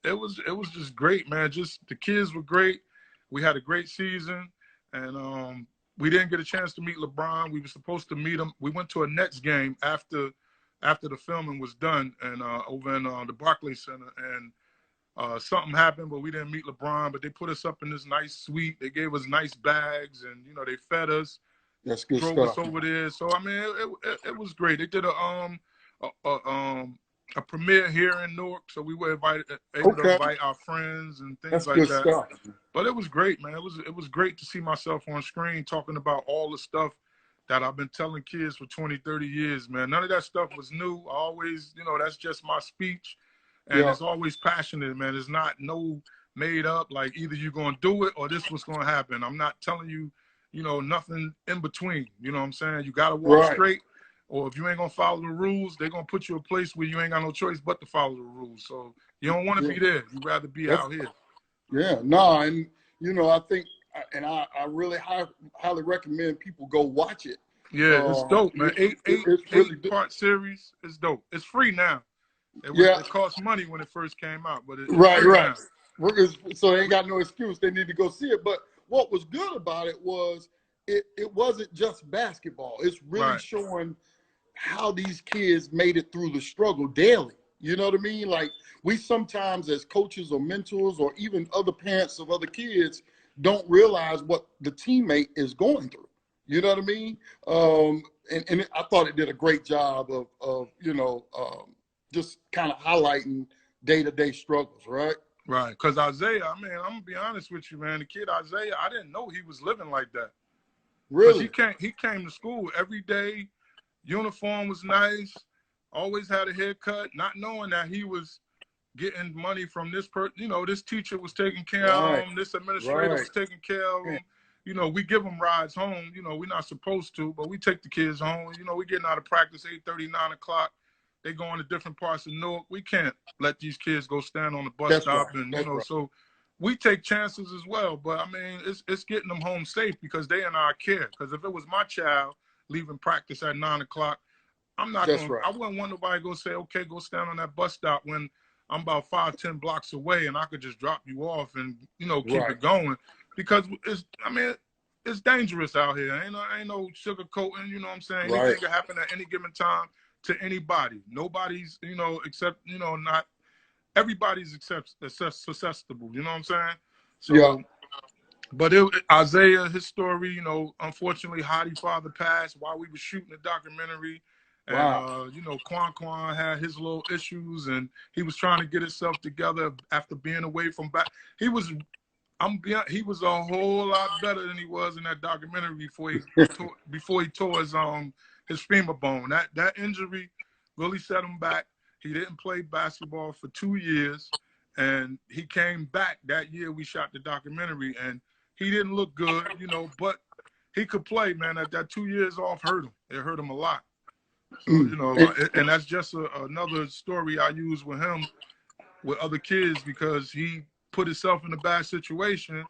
B: it was just great, man. Just the kids were great. We had a great season, and we didn't get a chance to meet LeBron. We were supposed to meet him. We went to a Nets game after the filming was done, and over in the Barclays Center, and something happened, but we didn't meet LeBron. But they put us up in this nice suite. They gave us nice bags, and you know they fed us.
A: That's good
B: drove
A: stuff.
B: us over there. So I mean, it was great. They did a premiere here in Newark, so we were able to invite our friends and things like that.
A: Stuff.
B: But it was great, man. It was great to see myself on screen talking about all the stuff that I've been telling kids for 20, 30 years, man. None of that stuff was new. I always, you know, that's just my speech. And it's always passionate, man. It's not no made up, like either you're going to do it or this was going to happen. I'm not telling you, you know, nothing in between. You know what I'm saying? You got to walk straight. Or if you ain't going to follow the rules, they're going to put you in a place where you ain't got no choice but to follow the rules. So you don't want to be there. You'd rather be out here.
A: Yeah, no, and, you know, I think, and I really highly recommend people go watch it.
B: Yeah, it's dope, man. Eight-part series. It's dope. It's free now. It cost money when it first came out, but it's free now.
A: So they ain't got no excuse. They need to go see it. But what was good about it was it wasn't just basketball. It's really showing how these kids made it through the struggle daily. You know what I mean? Like, we sometimes as coaches or mentors or even other parents of other kids don't realize what the teammate is going through. You know what I mean? And I thought it did a great job of you know, just kind of highlighting day-to-day struggles, right?
B: Right, because Isaiah, I mean, I'm going to be honest with you, man. The kid Isaiah, I didn't know he was living like that. Because
A: Really?
B: he came to school every day. Uniform was nice. Always had a haircut, not knowing that he was getting money from this person. You know, this teacher was taking care
A: Right.
B: of him. This administrator
A: Right.
B: was taking care of him. You know, we give them rides home. You know, we're not supposed to, but we take the kids home. You know, we getting out of practice 8:30, 9 o'clock. They going to different parts of Newark. We can't let these kids go stand on the bus
A: That's right.
B: stop, and you
A: That's
B: know,
A: right.
B: so we take chances as well. But I mean, it's getting them home safe because they in our care. Because if it was my child leaving practice at 9 o'clock,
A: That's right.
B: I wouldn't want nobody to go say, okay, go stand on that bus stop when I'm about 5-10 blocks away and I could just drop you off and, you know, keep
A: Right.
B: it going. Because it's dangerous out here. Ain't no sugarcoating, you know what I'm saying?
A: Right.
B: Anything can happen at any given time to anybody. Nobody's, you know, except, you know, not everybody's susceptible, you know what I'm saying?
A: Yeah.
B: So, but Isaiah, his story, you know, unfortunately, Hottie's father passed while we were shooting the documentary. And,
A: Wow.
B: you know, Quan had his little issues and he was trying to get himself together after being away from back. He was a whole lot better than he was in that documentary before he tore his femur bone. That injury really set him back. He didn't play basketball for 2 years, and he came back that year we shot the documentary, and he didn't look good, you know, but he could play, man. That 2 years off hurt him. It hurt him a lot. So, you know, and that's just another story I use with him, with other kids, because he put himself in a bad situation,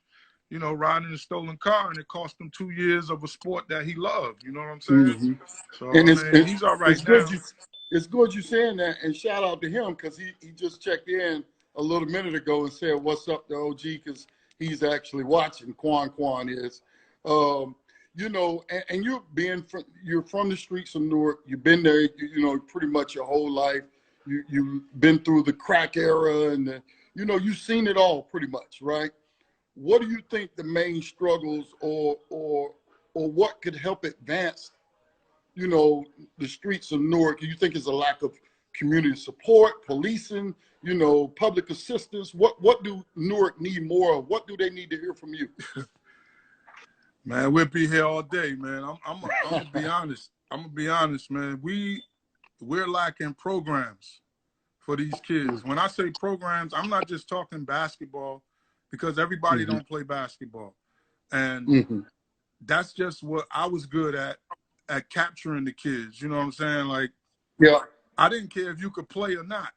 B: you know, riding a stolen car, and it cost him 2 years of a sport that he loved. You know what I'm saying?
A: Mm-hmm.
B: So,
A: And
B: I mean, he's all right
A: it's good
B: now.
A: it's good you saying that, and shout out to him because he just checked in a little minute ago and said what's up to OG because he's actually watching. Quan is, you know, and you're from the streets of Newark. You've been there, you know, pretty much your whole life. You've been through the crack era and you know you've seen it all pretty much, right? What do you think the main struggles or what could help advance, you know, the streets of Newark? You think it's a lack of community support, policing, you know, public assistance? What do Newark need more of? What do they need to hear from you?
B: Man, we'll be here all day, man. I'm gonna be honest. I'm gonna be honest, man. We're lacking programs for these kids. When I say programs, I'm not just talking basketball, because everybody
A: Mm-hmm.
B: don't play basketball, and
A: Mm-hmm.
B: that's just what I was good at capturing the kids. You know what I'm saying? Like,
A: Yeah.
B: I didn't care if you could play or not.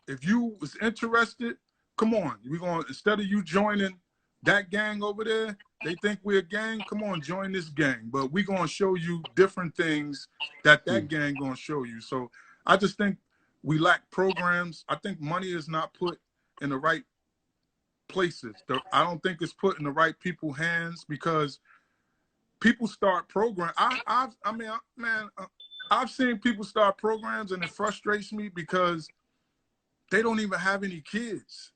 B: If you was interested, come on. We're going, instead of you joining that gang over there, they think we're a gang. Come on, join this gang. But we're going to show you different things that gang going to show you. So I just think we lack programs. I think money is not put in the right places. I don't think it's put in the right people's hands, because people start programs. I mean, man, I've seen people start programs, and it frustrates me because they don't even have any kids,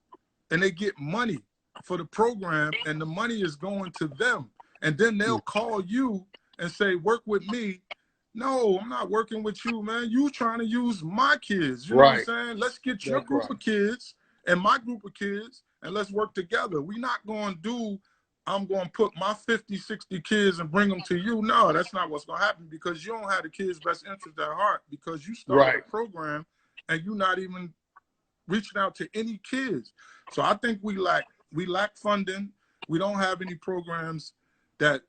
B: and they get money for the program, and the money is going to them, and then they'll call you and say, work with me. No, I'm not working with you, man. You trying to use my kids. You know what I'm
A: Right.
B: saying? Let's get your
A: That's
B: group
A: right.
B: of kids and my group of kids, and let's work together. We're not going to do, I'm going to put my 50, 60 kids and bring them to you. No, that's not what's going to happen, because you don't have the kids' best interest at heart, because you started a
A: Right.
B: program and you're not even reaching out to any kids. So I think we lack funding. We don't have any programs that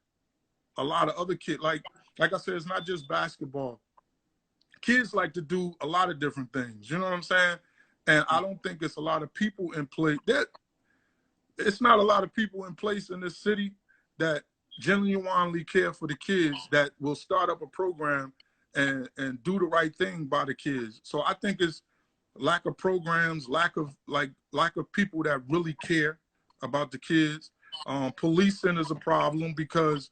B: a lot of other kids, like I said, it's not just basketball. Kids like to do a lot of different things. You know what I'm saying? And I don't think it's a lot of people in place. It's not a lot of people in place in this city that genuinely care for the kids, that will start up a program and do the right thing by the kids. So I think it's lack of programs, lack of people that really care about the kids. Policing is a problem, because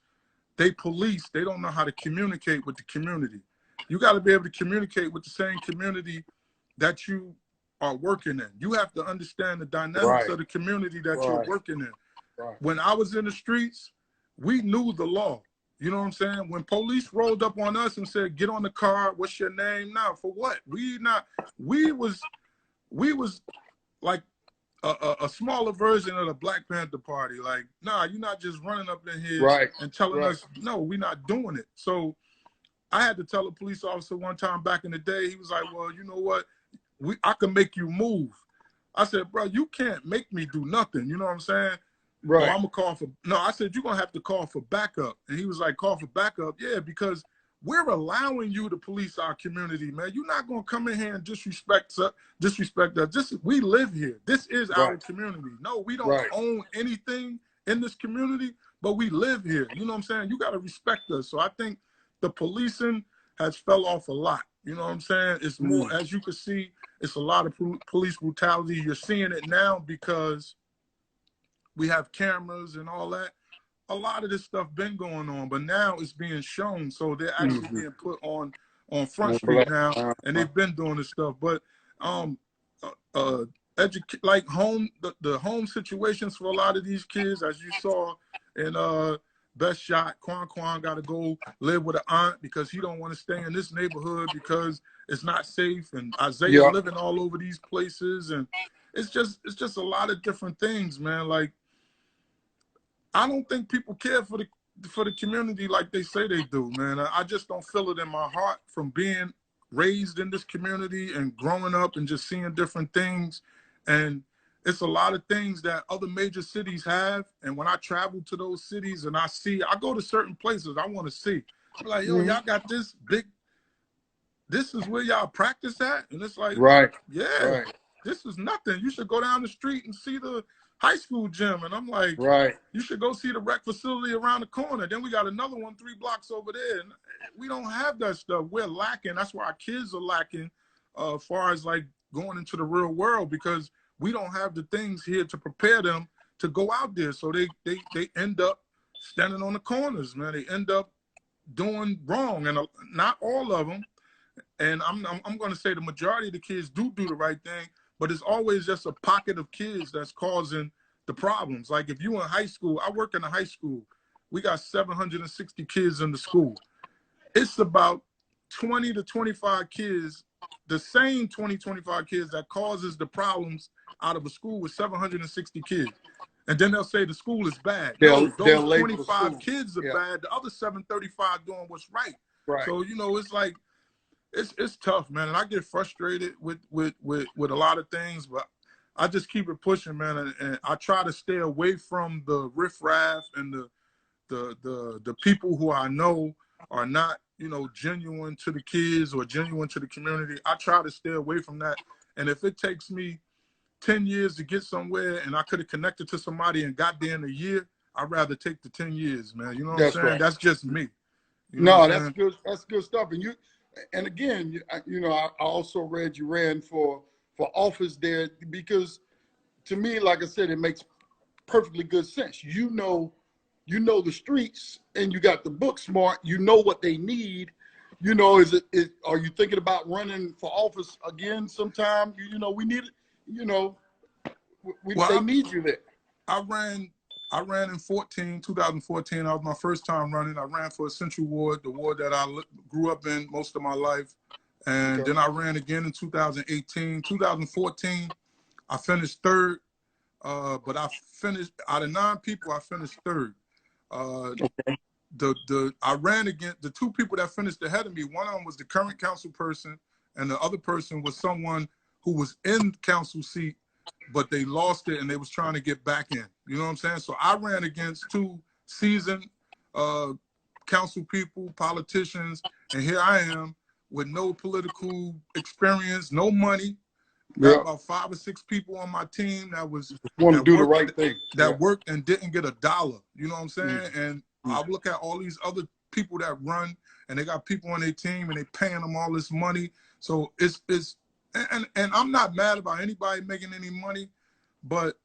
B: they don't know how to communicate with the community. You got to be able to communicate with the same community that you are working in. You have to understand the dynamics
A: Right.
B: of the community that you're
A: Right.
B: working in.
A: Right.
B: When I was in the streets, we knew the law. You know what I'm saying? When police rolled up on us and said, get on the car, what's your name now? For what? We was like a smaller version of the Black Panther Party. Like, nah, you're not just running up in here
A: Right.
B: and telling
A: Right.
B: us, no, we're not doing it. So I had to tell a police officer one time back in the day, he was like, well, you know what? I can make you move. I said, bro, you can't make me do nothing. You know what I'm saying? Oh,
A: Right.
B: I'm going to call for, no, I said, you're going to have to call for backup. And he was like, call for backup? Yeah, because we're allowing you to police our community, man. You're not going to come in here and disrespect us. We live here. This is our
A: Right.
B: community. No, we don't
A: Right.
B: own anything in this community, but we live here. You know what I'm saying? You got to respect us. So I think the policing has fell off a lot. You know what I'm saying? It's more, as you can see, it's a lot of police brutality. You're seeing it now because we have cameras and all that. A lot of this stuff been going on, but now it's being shown. So they're actually being put on Front Street now, and they've been doing this stuff. But like the home situations for a lot of these kids, as you saw in Best Shot, Quan got to go live with an aunt because he don't want to stay in this neighborhood because it's not safe. And Isaiah living all over these places, and it's just a lot of different things, man. Like, I don't think people care for the community like they say they do, man. I just don't feel it in my heart from being raised in this community and growing up and just seeing different things. And it's a lot of things that other major cities have. And when I travel to those cities and I go to certain places I want to see. I'm like, yo, y'all got this is where y'all practice at? And it's like, yeah, this is nothing. You should go down the street and see the high school gym. And I'm like, you should go see the rec facility around the corner. Then we got another one 3 blocks over there. And we don't have that stuff. We're lacking. That's why our kids are lacking as far as like going into the real world, because we don't have the things here to prepare them to go out there. So they end up standing on the corners, man. They end up doing wrong. And not all of them. And I'm going to say the majority of the kids do the right thing, but it's always just a pocket of kids that's causing the problems. Like if you in high school, I work in a high school. We got 760 kids in the school. It's about 20 to 25 kids, the same 20, 25 kids that causes the problems out of a school with 760 kids. And then they'll say the school is bad. No, those 25 kids are bad. The other 735 doing what's right. So, you know, it's like, it's tough, man. And I get frustrated with a lot of things, but I just keep it pushing, man. And I try to stay away from the riffraff and the people who I know are not, you know, genuine to the kids or genuine to the community. I try to stay away from that. And if it takes me 10 years to get somewhere and I could have connected to somebody and got there in a year, I'd rather take the 10 years, man. You know what I'm saying? That's just me. You know
A: that's good. That's good stuff. And again, you know, I also read you ran for office there because, to me, like I said, it makes perfectly good sense. You know the streets, and you got the book smart. You know what they need. You know, are you thinking about running for office again sometime? You know, we need it. You know, they need you there.
B: I ran in 2014. That was my first time running. I ran for a Central Ward, the ward that I grew up in most of my life. And then I ran again in 2018. 2014, I finished third. But I finished, out of 9 people, I finished third. I ran against the 2 people that finished ahead of me. One of them was the current council person, and the other person was someone who was in council seat, but they lost it and they was trying to get back in. You know what I'm saying? So I ran against 2 seasoned council people, politicians, and here I am with no political experience, no money. Got about 5 or 6 people on my team that worked and didn't get $1. You know what I'm saying? And I look at all these other people that run, and they got people on their team, and they paying them all this money. So and I'm not mad about anybody making any money, but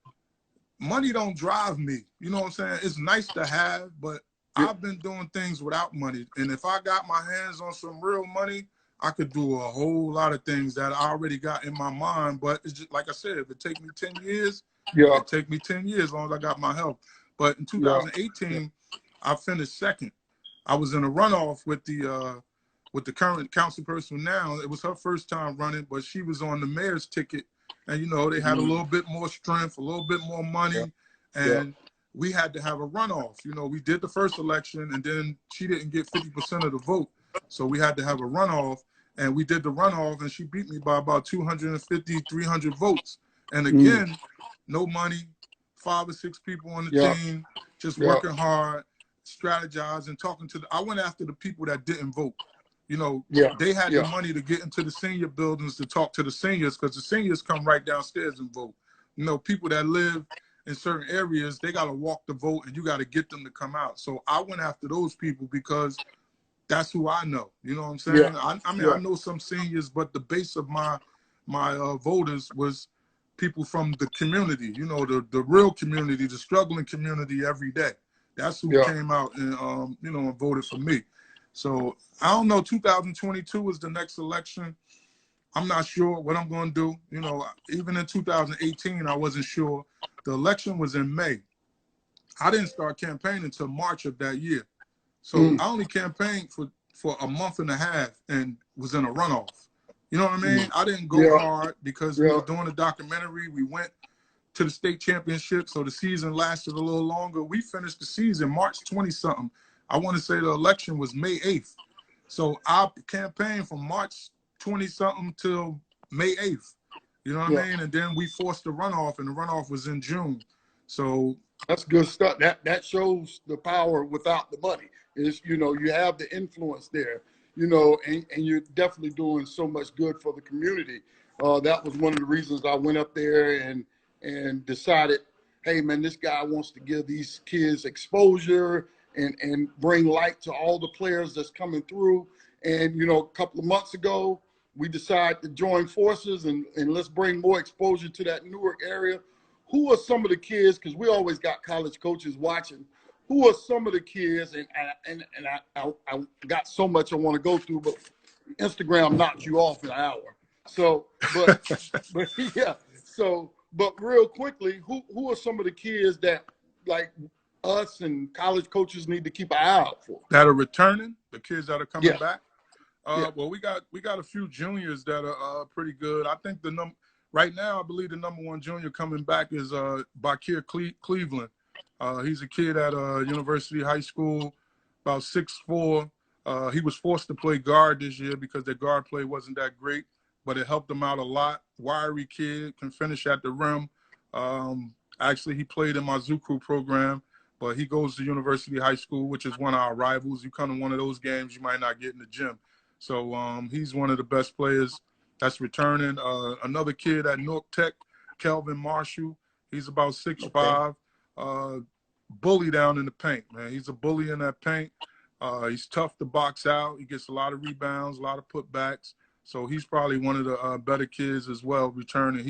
B: money don't drive me. You know what I'm saying? It's nice to have, but I've been doing things without money. And if I got my hands on some real money, I could do a whole lot of things that I already got in my mind. But it's just like I said, if it take me 10 years, it take me 10 years as long as I got my help. But in 2018, I finished second. I was in a runoff with the with the current council person now. It was her first time running, but she was on the mayor's ticket. And, you know, they had a little bit more strength, a little bit more money. And we had to have a runoff. You know, we did the first election, and then she didn't get 50% of the vote. So we had to have a runoff. And we did the runoff, and she beat me by about 250, 300 votes. And again, no money, 5 or 6 people on the team, just working hard, strategizing, talking to I went after the people that didn't vote. You know, they had the money to get into the senior buildings to talk to the seniors, because the seniors come right downstairs and vote. You know, people that live in certain areas, they got to walk the vote, and you got to get them to come out. So I went after those people because that's who I know. You know what I'm saying? I mean, I know some seniors, but the base of my voters was people from the community, you know, the real community, the struggling community every day. That's who came out and, you know, and voted for me. So I don't know, 2022 is the next election. I'm not sure what I'm going to do. You know, even in 2018, I wasn't sure. The election was in May. I didn't start campaigning until March of that year. So I only campaigned for a month and a half and was in a runoff. You know what I mean? I didn't go hard because we were doing a documentary. We went to the state championship, so the season lasted a little longer. We finished the season March 20-something. I want to say the election was May 8th. So I campaigned from March 20-something till May 8th. You know what I mean? And then we forced the runoff, and the runoff was in June. So
A: that's good stuff. That shows the power without the money. Is, you know, you have the influence there, you know, and you're definitely doing so much good for the community. That was one of the reasons I went up there and decided, hey, man, this guy wants to give these kids exposure and bring light to all the players that's coming through. And, you know, a couple of months ago, we decided to join forces and let's bring more exposure to that Newark area. Who are some of the kids, because we always got college coaches watching, who are some of the kids, and I got so much I want to go through, but Instagram knocked you off in an hour. So, but yeah, so, but real quickly, who are some of the kids that, like, us and college coaches need to keep an eye out for?
B: That are returning, the kids that are coming back? Well, we got a few juniors that are pretty good. I think right now, I believe the #1 junior coming back is Bakir Cleveland. He's a kid at University High School, about 6'4". He was forced to play guard this year because their guard play wasn't that great, but it helped him out a lot. Wiry kid, can finish at the rim. Actually, he played in my Zoo Crew program, but he goes to University High School, which is one of our rivals. You come to one of those games, you might not get in the gym. So he's one of the best players that's returning. Another kid at Newark Tech, Kelvin Marshall. He's about 6'5". Bully down in the paint, man. He's a bully in that paint. He's tough to box out. He gets a lot of rebounds, a lot of putbacks. So he's probably one of the better kids as well, returning.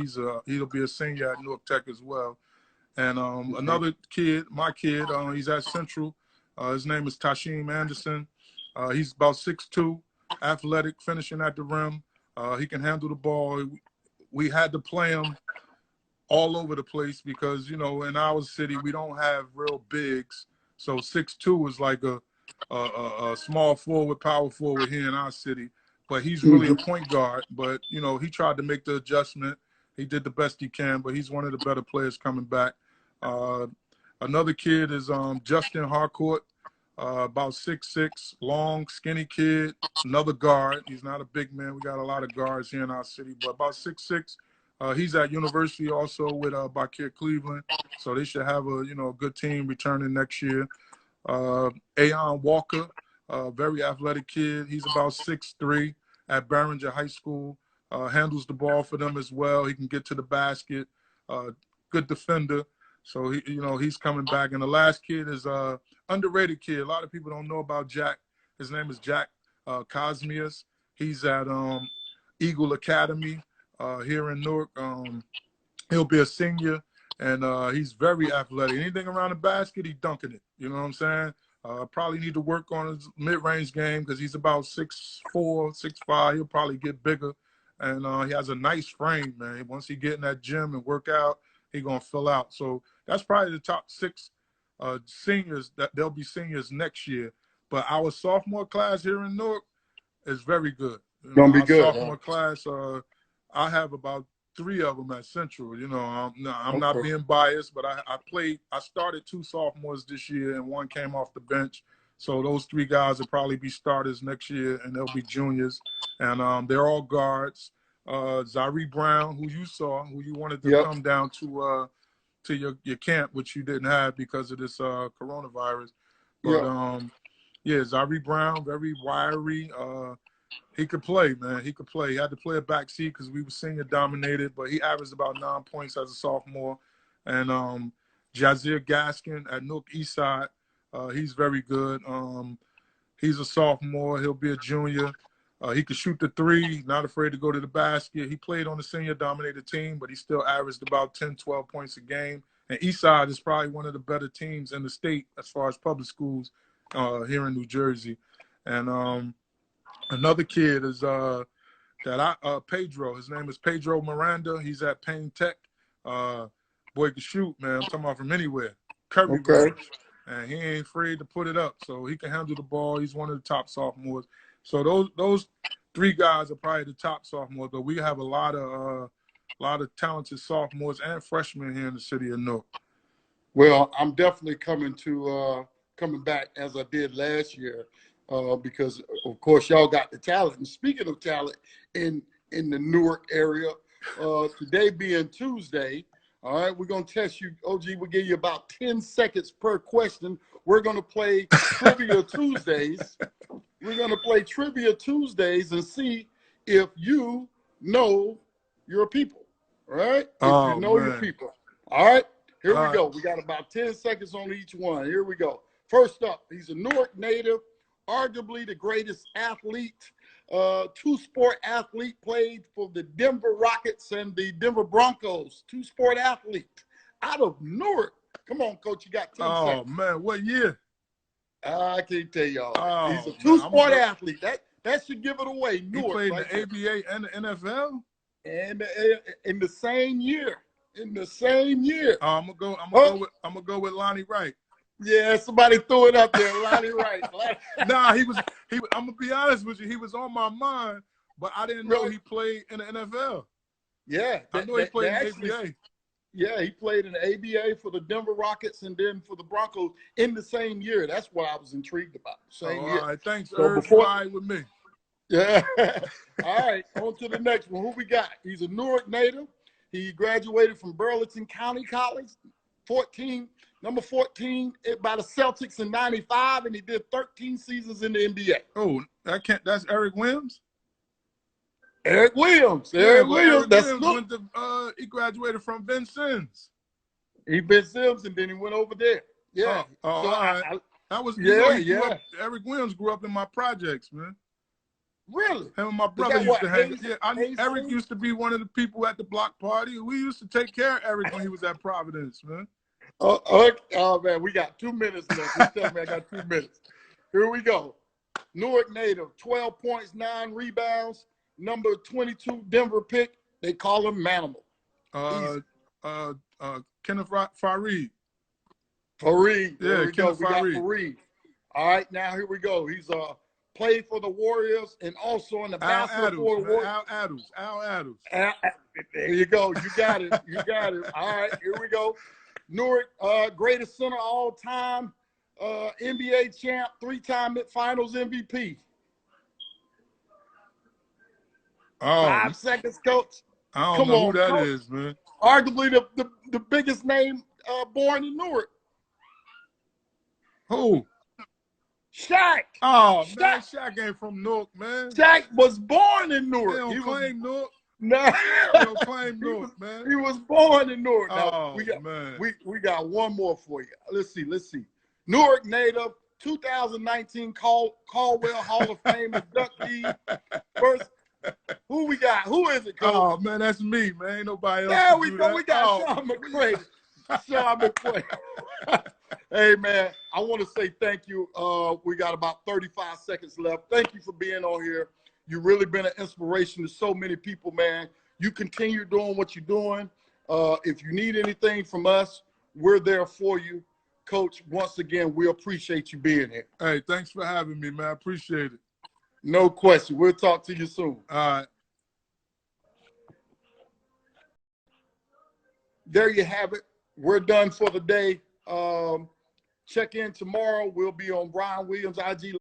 B: He'll be a senior at Newark Tech as well. And another kid, my kid, he's at Central. His name is Tashim Anderson. He's about 6'2", athletic, finishing at the rim. He can handle the ball. We had to play him all over the place because, you know, in our city, we don't have real bigs. So 6'2" is like a small forward, power forward here in our city. But he's really a point guard. But, you know, he tried to make the adjustment. He did the best he can, but he's one of the better players coming back. Another kid is Justin Harcourt, about 6'6", long, skinny kid, another guard. He's not a big man. We got a lot of guards here in our city, but about 6'6". He's at university also with Bakir Cleveland, so they should have a good team returning next year. Ayon Walker, very athletic kid. He's about 6'3", at Barringer High School. Handles the ball for them as well. He can get to the basket. Good defender. So he's coming back. And the last kid is underrated kid. A lot of people don't know about Jack. His name is Jack Cosmius. He's at Eagle Academy here in Newark. He'll be a senior, and he's very athletic. Anything around the basket, he's dunking it. You know what I'm saying? Probably need to work on his mid-range game because he's about 6'4", 6'5". He'll probably get bigger. And he has a nice frame, man. Once he get in that gym and work out, he's going to fill out. So that's probably the top 6 seniors. They'll be seniors next year. But our sophomore class here in Newark, It's very good. You know,
A: Gonna be
B: our
A: good,
B: sophomore
A: huh?
B: class, I have about 3 of them at Central. You know, I'm not
A: Okay.
B: being biased, but I started 2 sophomores this year, and 1 came off the bench. So those 3 guys will probably be starters next year, and they'll be juniors. And they're all guards. Zyree Brown, who you saw, who you wanted to
A: Yep.
B: come down to your camp, which you didn't have because of this coronavirus. But
A: Yep.
B: yeah, Zyree Brown, very wiry. He could play, man. He could play. He had to play a backseat because we were senior dominated, but he averaged about 9 points as a sophomore. And Jazir Gaskin at Newark Eastside, he's very good. He's a sophomore. He'll be a junior. He could shoot the 3, not afraid to go to the basket. He played on the senior dominated team, but he still averaged about 10, 12 points a game. And Eastside is probably one of the better teams in the state as far as public schools here in New Jersey. And another kid is Pedro. His name is Pedro Miranda. He's at Payne Tech. Boy can shoot, man. I'm talking about from anywhere. Curry
A: Okay.
B: range. And he ain't afraid to put it up. So he can handle the ball. He's one of the top sophomores. So those 3 guys are probably the top sophomores, but we have a lot of talented sophomores and freshmen here in the city of Newark.
A: Well, I'm definitely coming back as I did last year, because of course y'all got the talent. And speaking of talent in the Newark area, today being Tuesday, all right, we're gonna test you. OG, we'll give you about 10 seconds per question. We're gonna play Trivia Tuesdays. We're gonna play Trivia Tuesdays and see if you know your people. All right? If you know your people. All right. Here we go. We got about 10 seconds on each one. Here we go. First up, he's a Newark native, arguably the greatest athlete, 2-sport athlete, played for the Denver Rockets and the Denver Broncos. 2-sport athlete out of Newark. Come on, Coach. You got 10 seconds.
B: Oh, man. What year?
A: I can't tell y'all.
B: Oh,
A: he's a 2-sport athlete. That should give it away.
B: Newark, he played in the ABA and the NFL?
A: And in the same year. In the same year.
B: I'm gonna go with Lonnie Wright.
A: Yeah, somebody threw it up there, Lonnie Wright.
B: Nah, he was. I'm gonna be honest with you. He was on my mind, but I didn't know he played in the NFL.
A: Yeah,
B: I know he played in the ABA.
A: Yeah, he played in the ABA for the Denver Rockets and then for the Broncos in the same year. That's what I was intrigued about. Same year.
B: All right, thanks, Irv. Before with me.
A: Yeah. All right, on to the next one. Who we got? He's a Newark native. He graduated from Burlington County College, number 14 by the Celtics in '95, and he did 13 seasons in the NBA.
B: Oh, that's Eric Williams?
A: Eric Williams.
B: Eric Williams he graduated from Vincennes.
A: He Vincennes, and then he went over there. Yeah.
B: All right. Eric Williams grew up in my projects, man.
A: Really?
B: Him and my brother used to hang. Eric used to be one of the people at the block party. We used to take care of Eric when he was at Providence, man.
A: Oh man, we got 2 minutes left. Just tell me I got 2 minutes. Here we go. Newark native, 12 points, 9 rebounds, number 22 Denver pick. They call him Manimal.
B: Kenneth Fareed.
A: Fareed.
B: Yeah, Kenneth
A: Fareed. Fareed. All right, now here we go. He's played for the Warriors and also in the basketball Warriors.
B: Al Adams.
A: There you go. You got it. You got it. All right, here we go. Newark, greatest center all time, NBA champ, 3-time finals MVP. 5 seconds, Coach.
B: I don't know who that is, man.
A: Arguably the biggest name born in Newark.
B: Who?
A: Shaq.
B: Oh, man, Shaq ain't from Newark, man.
A: Shaq was born in Newark.
B: He don't claim Newark.
A: No.
B: He don't claim Newark, man.
A: He was born in Newark.
B: Oh,
A: man. We got one more for you. Let's see. Newark native, 2019 Caldwell Hall of Fame inductee. First, who we got? Who is it, Coach?
B: Oh, man, that's me, man. Ain't nobody else.
A: There we go. We got Shawn McCray. Shawn McCray. Hey, man, I want to say thank you. We got about 35 seconds left. Thank you for being on here. You've really been an inspiration to so many people, man. You continue doing what you're doing. If you need anything from us, we're there for you. Coach, once again, we appreciate you being here.
B: Hey, thanks for having me, man. I appreciate it.
A: No question. We'll talk to you soon.
B: All right.
A: There you have it. We're done for the day. Check in tomorrow. We'll be on Brian Williams' IG